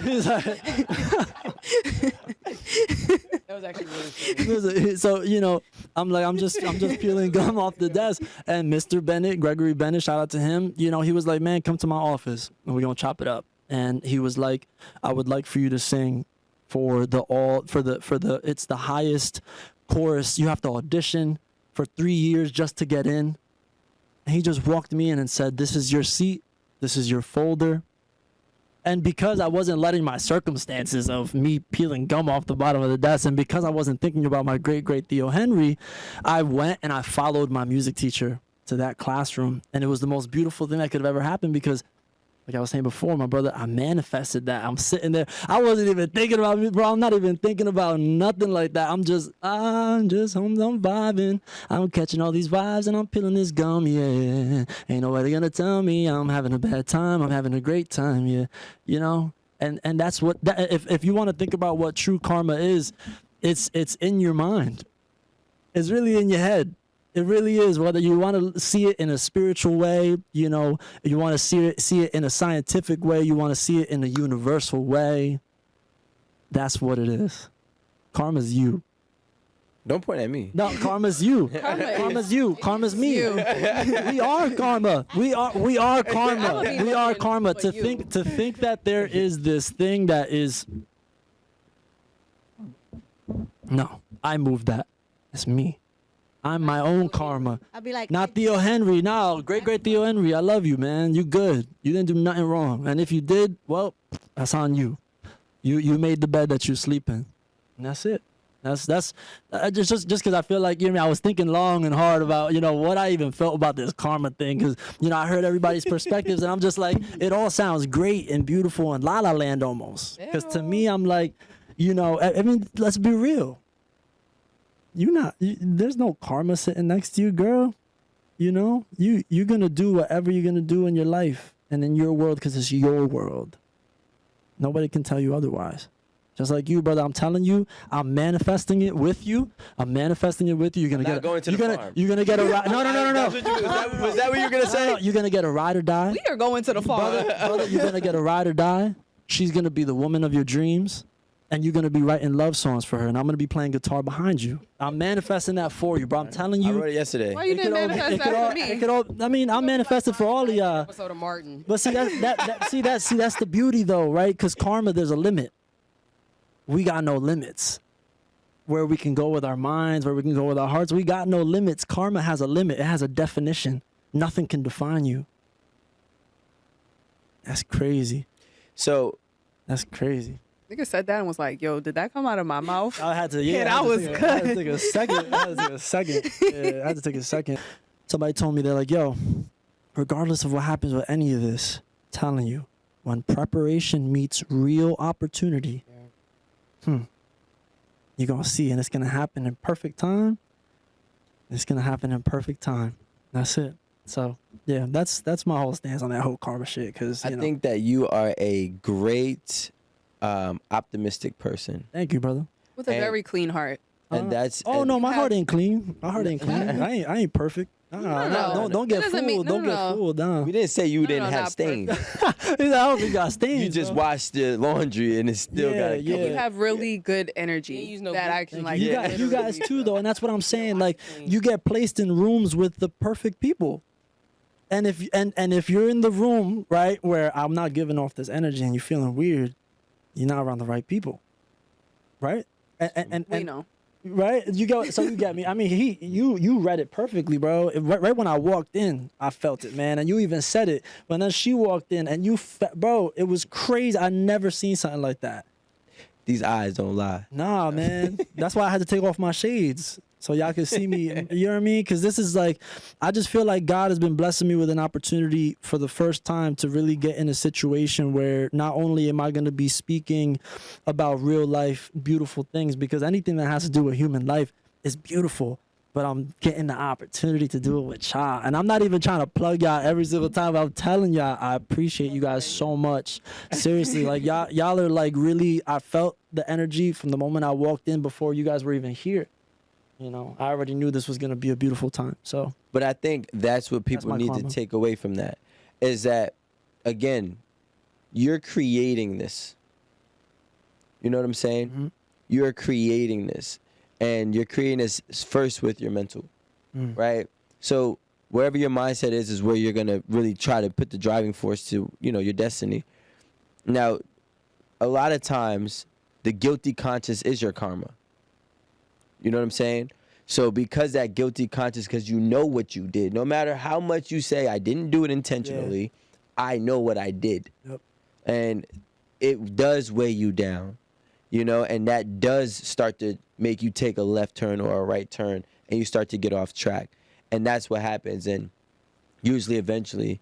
He's like, That was actually really funny. so, you know, I'm just peeling gum off the desk, and Mr. Bennett, Gregory Bennett, shout out to him. You know, he was like, "Man, come to my office and we're gonna chop it up." And he was like, "I would like for you to sing for it's the highest chorus. You have to audition for 3 years just to get in." And he just walked me in and said, "This is your seat. This is your folder." And because I wasn't letting my circumstances of me peeling gum off the bottom of the desk, and because I wasn't thinking about my great Theo Henry, I went and I followed my music teacher to that classroom. And it was the most beautiful thing that could have ever happened because, like I was saying before, my brother, I manifested that. I'm sitting there. I wasn't even thinking about me, bro. I'm not even thinking about nothing like that. I'm vibing. I'm catching all these vibes and I'm peeling this gum, yeah. Ain't nobody gonna tell me I'm having a bad time. I'm having a great time, yeah. You know? And that's what, if you want to think about what true karma is, it's in your mind. It's really in your head. It really is. Whether you want to see it in a spiritual way, you know, you want to see it in a scientific way, you want to see it in a universal way. That's what it is. Karma's you. Don't point at me. No, karma's you. Karma's you. Karma's me. We are karma. We are karma. We are karma. To think that there is this thing that is. No, I moved that. It's me. I'm my own karma. I'll be like, Not Theo Henry. No, great Theo Henry. I love you, man. You good. You didn't do nothing wrong. And if you did, well, that's on you. You made the bed that you sleep in. And that's it. That's just because I feel like, you know, I was thinking long and hard about, you know, what I even felt about this karma thing. Because, you know, I heard everybody's perspectives and I'm just like, it all sounds great and beautiful and La La Land almost. Because to me, I'm like, you know, I mean, let's be real. There's no karma sitting next to you, girl. You know, you're going to do whatever you're going to do in your life and in your world because it's your world. Nobody can tell you otherwise. Just like you, brother, I'm telling you, I'm manifesting it with you. You're going to get going to the farm. You're going to get a ride. No. Was that what you were going to say? No, you're going to get a ride or die. We are going to the farm. Brother, you're going to get a ride or die. She's going to be the woman of your dreams. And you're going to be writing love songs for her. And I'm going to be playing guitar behind you. I'm manifesting that for you, bro. I'm telling you. I wrote it yesterday. Why you didn't manifest that for me? I mean, I'm manifesting for all of y'all. Episode of Martin. But see, that's the beauty, though, right? Because karma, there's a limit. We got no limits. Where we can go with our minds, where we can go with our hearts. We got no limits. Karma has a limit. It has a definition. Nothing can define you. That's crazy. So That's crazy. Nigga said that and was like, "Yo, did that come out of my mouth?" I had to, Yeah, I that had to was take a- I had to good. take a second. I had to take a second. Yeah, I had to take a second. Somebody told me, they're like, yo, regardless of what happens with any of this, I'm telling you, when preparation meets real opportunity, you're going to see, and it's going to happen in perfect time. It's going to happen in perfect time. That's it. So, yeah, that's my whole stance on that whole karma shit. Because I think that you are a great optimistic person. Thank you, brother. With a And- very clean heart. And that's Oh and- no, my You heart have- ain't clean. My heart ain't clean. I ain't perfect. no. Don't get That doesn't fooled. mean- Don't get no. fooled. Nah. we didn't say you didn't no, have not stains. I don't think you got stains. You just bro. washed the laundry and it's still got a Yeah, couple. You have really good You energy use no that good- I can Thank like. you, Yeah. you guys too, though, and that's what I'm saying. Like, you get placed in rooms with the perfect people, and if you're in the room, right, where I'm not giving off this energy and you're feeling weird, you're not around the right people, right? And We know. right, you get me. I mean, you read it perfectly, bro. Right when I walked in, I felt it, man, and you even said it when then she walked in, and bro, it was crazy. I never seen something like that. These eyes don't lie. Nah, man. That's why I had to take off my shades so y'all can see me. You know what I mean? Because this is like, I just feel like God has been blessing me with an opportunity for the first time to really get in a situation where not only am I going to be speaking about real life, beautiful things, because anything that has to do with human life is beautiful, but I'm getting the opportunity to do it with y'all. And I'm not even trying to plug y'all every single time. But I'm telling y'all, I appreciate you guys so much. Seriously, like y'all are like really, I felt the energy from the moment I walked in before you guys were even here. You know, I already knew this was going to be a beautiful time. So, But I think that's what people my need karma. to take away from that is that, again, you're creating this. You know what I'm saying? Mhm. You're creating this. And you're creating this first with your mental, right? So wherever your mindset is where you're going to really try to put the driving force to, your destiny. Now, a lot of times, the guilty conscience is your karma. You know what I'm saying? So because that guilty conscience, because you know what you did, no matter how much you say, I didn't do it intentionally, I know what I did. Yep. And it does weigh you down, and that does start to make you take a left turn or a right turn, and you start to get off track. And that's what happens. And usually, eventually,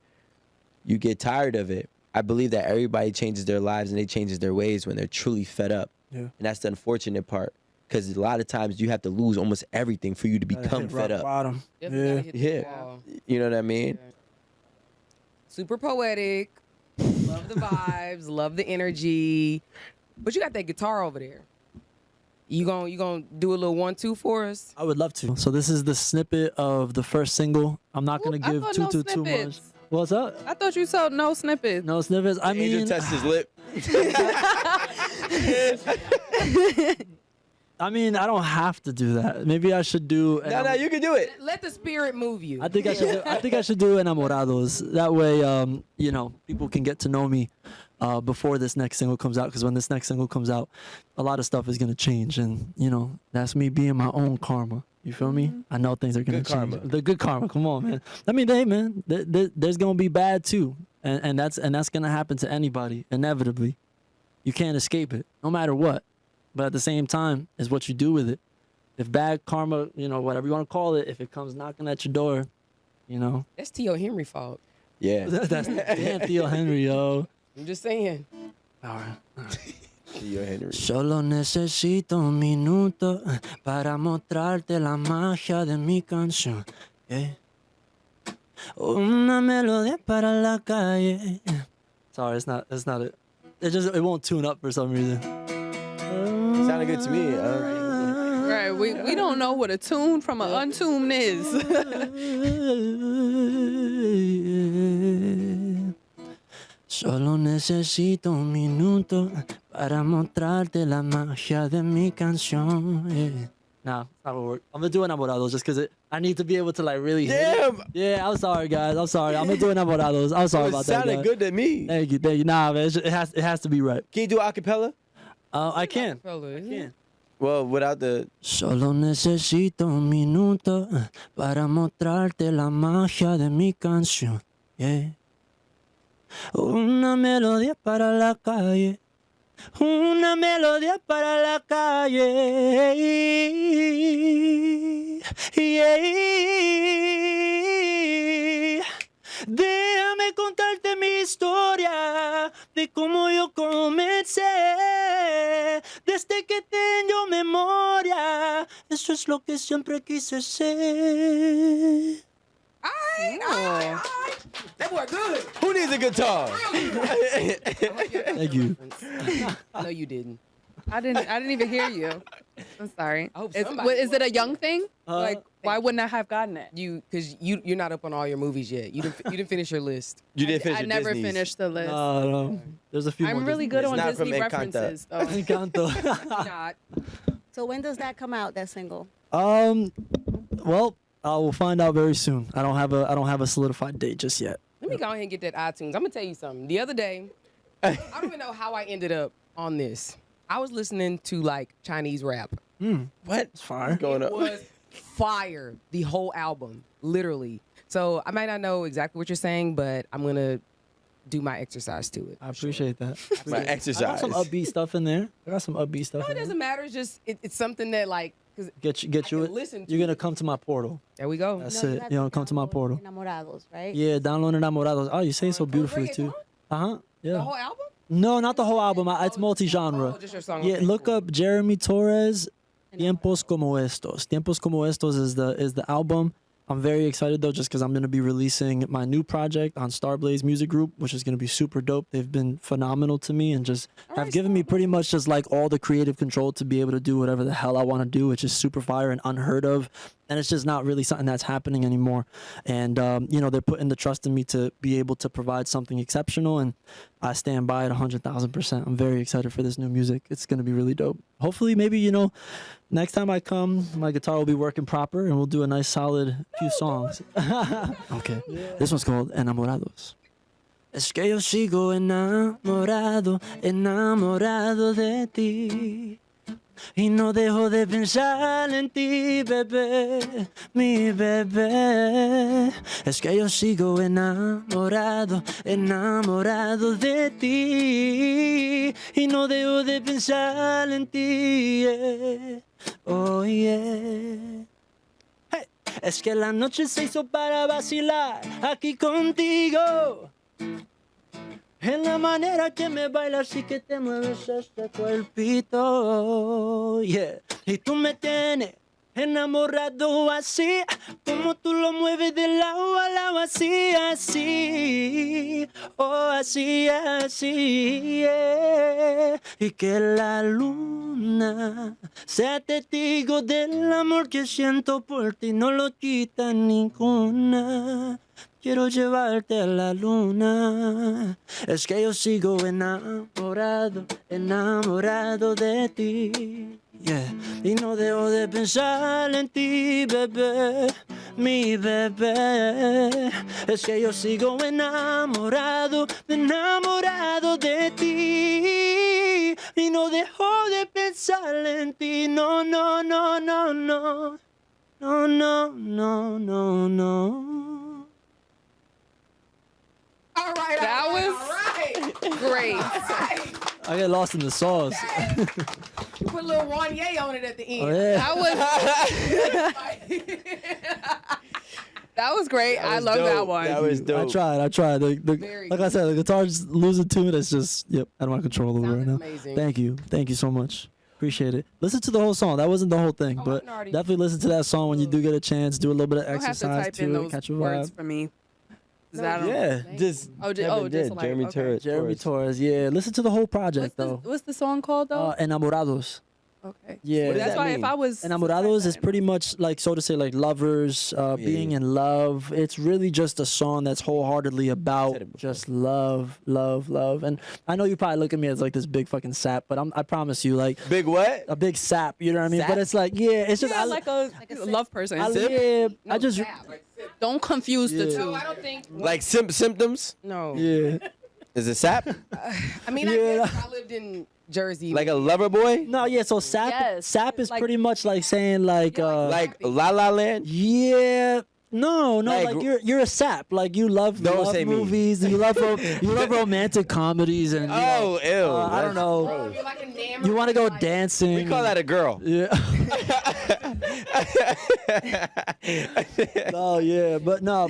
you get tired of it. I believe that everybody changes their lives and they changes their ways when they're truly fed up. Yeah. And that's the unfortunate part. Because a lot of times you have to lose almost everything for you to become hit fed rock up. bottom. Definitely Yeah. gotta hit the Yeah. wall. You know what I mean? Super poetic. Love the vibes. Love the energy. But you got that guitar over there. You gonna do a little 1-2 for us? I would love to. So this is the snippet of the first single. I'm not going Ooh, to I give thought too much. snippets. What's up? I thought you said no snippets. No snippets. I Angel mean, tests his lip. I mean, I don't have to do that. Maybe I should do. No, you can do it. Let the spirit move you. I think I should. I think I should do enamorados. That way, people can get to know me before this next single comes out. Because when this next single comes out, a lot of stuff is gonna change, and that's me being my own karma. You feel me? I know things are gonna Good change. karma. The good karma. Come on, man. I mean, hey, man. There's gonna be bad too, and that's gonna happen to anybody inevitably. You can't escape it, no matter what. But at the same time, is what you do with it. If bad karma, whatever you want to call it, if it comes knocking at your door, That's T.O. Henry fault. Yeah. that's damn Theo Henry, yo. I'm just saying. All right. Theo Henry. Solo necesito un minuto para mostrarte la magia de mi canción. Una melodía para la calle. Sorry, it's not it. It won't tune up for some reason. Sounded good to me. Right. We don't know what a tune from an untuned is. Solo necesito un minuto para mostrarte la magia de mi canción. Nah, that will work. I'm gonna do enamorados just because I need to be able to really hit it. Damn. Yeah, I'm sorry, guys. I'm sorry. I'm gonna do enamorados. I'm sorry It about that. sounded guys. good to me. Thank you. Nah, man, it has to be right. Can you do acapella? I can. Fellas. Well, without the. Solo necesito un minuto para mostrarte la magia de mi canción. Yeah. Una melodía para la calle. Una melodía para la calle. Yeah. Déjame contarte mi historia de cómo yo comencé. Desde que tengo memoria, eso es lo que siempre quise ser. That boy good. Who needs a guitar? Thank you. No, you didn't. I didn't even hear you. I'm sorry. I hope Is, somebody is it a was. young thing? Like, why wouldn't I have gotten it? Because you're not up on all your movies yet. You didn't finish your list. You didn't finish I your never Disneys. finished the list. No. There's a few more. I'm really Disney good It's on not from Disney Encanto. references, though. movies. Encanto. Not. So when does that come out? That single? Well, I will find out very soon. I don't have a solidified date just yet. Let me go ahead and get that iTunes. I'm gonna tell you something. The other day, I don't even know how I ended up on this. I was listening to like Chinese rap. What? It's fire. What's going It on? was fire. The whole album, literally. So I might not know exactly what you're saying, but I'm gonna do my exercise to it. I appreciate that. My I got exercise. some upbeat stuff in there. No, it doesn't matter. It's just it's something that like because Get I you can it. listen to You're gonna it. come to my portal. There we go. That's No, it. have You to know, come to my download portal. Enamorados, right? Yeah, download Enamorados. Oh, you say it so Oh, beautifully too. reggaeton? Yeah. The whole album? No, not the whole album. It's multi-genre. Oh, just your song. Yeah, Okay, look cool. up Jeremy Torres. Tiempos como estos. Tiempos como estos is the album. I'm very excited though, just because I'm gonna be releasing my new project on Starblaze Music Group, which is gonna be super dope. They've been phenomenal to me and just have given me pretty much just like all the creative control to be able to do whatever the hell I want to do, which is super fire and unheard of. And it's just not really something that's happening anymore. And they're putting the trust in me to be able to provide something exceptional, and I stand by it 100,000%. I'm very excited for this new music. It's gonna be really dope. Hopefully, maybe next time I come, my guitar will be working proper, and we'll do a nice solid few songs. Okay, this one's called Enamorados. Es que yo sigo enamorado, enamorado de ti. Y no dejo de pensar en ti, bebé, mi bebé. Es que yo sigo enamorado, enamorado de ti. Y no dejo de pensar en ti, yeah. Oh, yeah. Hey. Es que la noche se hizo para vacilar aquí contigo. En la manera que me bailas y que te mueves este cuerpito, yeah. Y tú me tienes enamorado así, como tú lo mueves de lado a lado, así, así, oh, así, así, yeah. Y que la luna sea testigo del amor que siento por ti, no lo quita ninguna. Quiero llevarte a la luna. Es que yo sigo enamorado, enamorado de ti. Yeah. Y no dejo de pensar en ti, bebé, mi bebé. Es que yo sigo enamorado, enamorado de ti. Y no dejo de pensar en ti. No, no, no, no, no. No, no, no, no, no. All right. That all was right. great. I get lost in the sauce. You put a little Wanye on it at the end. Oh, yeah. That was great. That I was love that dope. one. That was dope. I tried. Very Like I said, the guitar's losing tune. It's just, out of my control a little right Sounded now. amazing. Thank you so much. Appreciate it. Listen to the whole song. That wasn't the whole thing, Oh, but I already- definitely listen to that song when you do get a chance. Do a little bit of You'll have to exercise type to in it, those catch a words vibe. for me. 'Cause No, I don't- Yeah, Thank just Oh, Kevin just did. like- Jeremy okay. Torres. Jeremy Torres, yeah. Listen to the whole project though. What's the song called though? Enamorados. Okay. Yeah. What does That's that why mean? if I was Enamorados is pretty much like, so to say, like lovers, being in love. It's really just a song that's wholeheartedly about Said it before. just love, love, love. And I know you probably look at me as like this big fucking sap, but I promise you, like Big what? a big sap. You know what I mean? Sap? But it's like, yeah, it's just yeah, I like a love person. I, yeah, I just Zap. Don't confuse the Yeah. two. No, I don't think. Like symptoms? No. yeah. Is it sap? I mean, I Yeah. guess if I lived in Jersey. Like a lover boy? No, yeah. So sap, Yes, sap is like- pretty much like saying like, Like La La Land? yeah. No, Like, like you're a sap. Like you love Don't say me. movies. You love you love romantic comedies and Oh, ew. I don't That's know. gross. You're like enamored You want to go with, like, dancing. We call that a girl. Yeah. No, yeah, but no,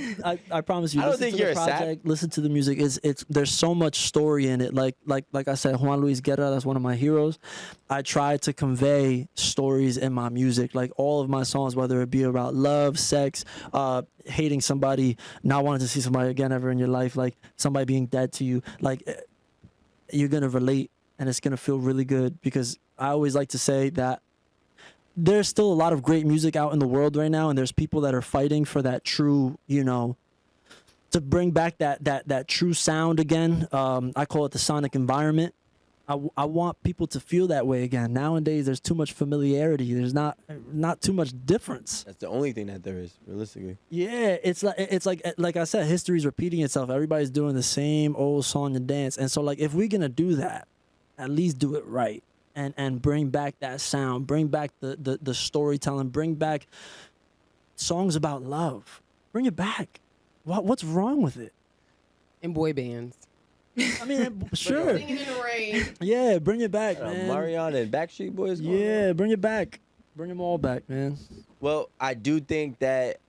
I promise you. I don't listen think to you're the a sap. project, listen to the music. It's there's so much story in it. Like I said, Juan Luis Guerra, that's one of my heroes. I try to convey stories in my music, like all of my songs, whether it be about love, sex, hating somebody, not wanting to see somebody again ever in your life, like somebody being dead to you. Like you're gonna relate, and it's gonna feel really good because I always like to say that there's still a lot of great music out in the world right now, and there's people that are fighting for that true, to bring back that true sound again. I call it the sonic environment. I want people to feel that way again. Nowadays, there's too much familiarity. There's not too much difference. That's the only thing that there is, realistically. Yeah, it's like I said, history's repeating itself. Everybody's doing the same old song and dance, and so like if we're gonna do that, at least do it right. And bring back that sound, bring back the storytelling, bring back songs about love. Bring it back. What's wrong with it? in boy bands. I mean, sure. Singing in the rain. Yeah, bring it back, man. Mariana and Backstreet Boys. going on. Yeah, bring it back. Bring them all back, man. Well, I do think that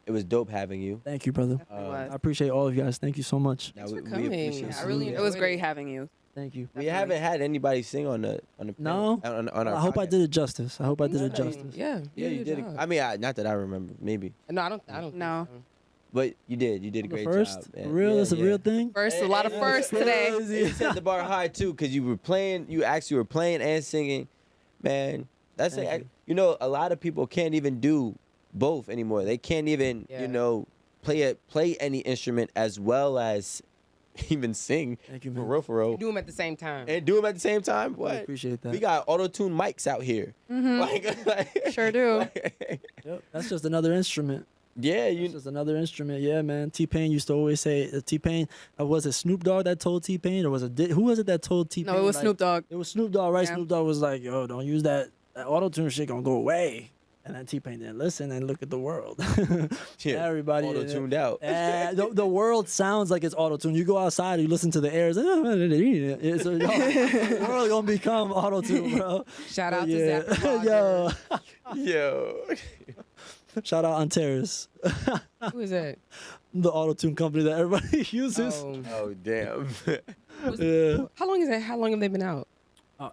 it was dope having you. Thank you, brother. It was. I appreciate all of you guys. Thank you so much. Now, Thanks for we coming. appreciate I really you. It was enjoyed great having you. Thank you. We haven't had anybody sing on the No? on our I hope I podcast. did it justice. I hope I did it Yeah. justice. Yeah, Yeah, you did. job. I mean, not that I remember, maybe, No, I don't. No. Think so. but you did. You did a The great first? job. man. Real? Yeah, That's a yeah. real thing? First, a lot of And- firsts today. And you set the bar high too, because you were playing. You actually were playing and singing, man. That's Thank it. You know, a lot of people can't even do both anymore. They can't even, Yeah. play any instrument as well as even sing. Thank you, For man. real, for real. Do them at the same time. And do them at the same time. I What? appreciate that. We got auto-tune mics out here. Sure do. Yep, that's just another instrument. Yeah, It's just another instrument. Yeah, man. T-Pain used to always say, T-Pain, was it Snoop Dogg that told T-Pain? Or was it, who was it that told T-Pain? No, it was like- Snoop Dogg. It was Snoop Dogg, right? Yeah. Snoop Dogg was like, yo, don't use that auto-tune shit gonna go away. And then T-Pain didn't listen and look at the world. Yeah, Everybody. auto-tuned out. The world sounds like it's auto-tuned. You go outside, you listen to the air. It's so, the world gonna become auto-tuned, bro. Shout out Yeah. to Zach. Yo. Yo. Shout out on Terrace, Who is that? the auto-tune company that everybody uses. Oh, damn. Yeah. How long is that? How long have they been out?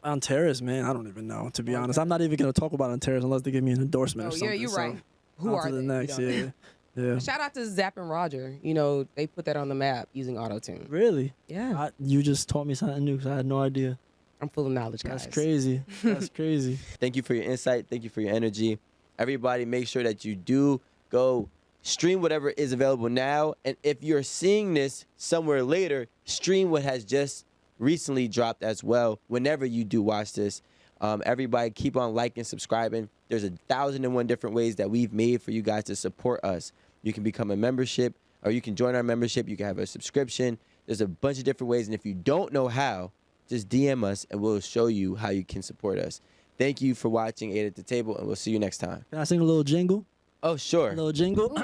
On Terrace, man, I don't even know, to be honest. I'm not even gonna talk about on Terrace unless they give me an endorsement or Oh, something. yeah, you're so right. Who on are to the they? next, You don't know. yeah. Shout out to Zap and Roger. You know, they put that on the map using auto-tune. Really? Yeah. You just taught me something new 'cause I had no idea. I'm full of knowledge, guys. That's crazy. That's crazy. Thank you for your insight. Thank you for your energy. Everybody, make sure that you do go stream whatever is available now. And if you're seeing this somewhere later, stream what has just recently dropped as well whenever you do watch this. Everybody, keep on liking, subscribing. There's 1,001 different ways that we've made for you guys to support us. You can become a membership, or you can join our membership. You can have a subscription. There's a bunch of different ways. And if you don't know how, just DM us and we'll show you how you can support us. Thank you for watching 8 at the Table, and we'll see you next time. Can I sing a little jingle? Oh, sure. A little jingle.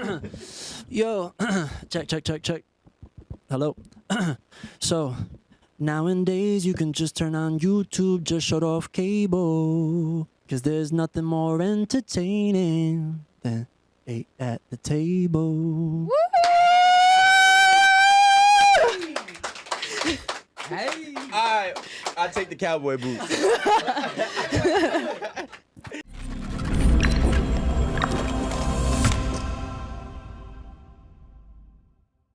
Yo, check. Hello. So, nowadays you can just turn on YouTube, just shut off cable, 'cause there's nothing more entertaining than 8 at the Table. Hey. All right, I'll take the cowboy boots.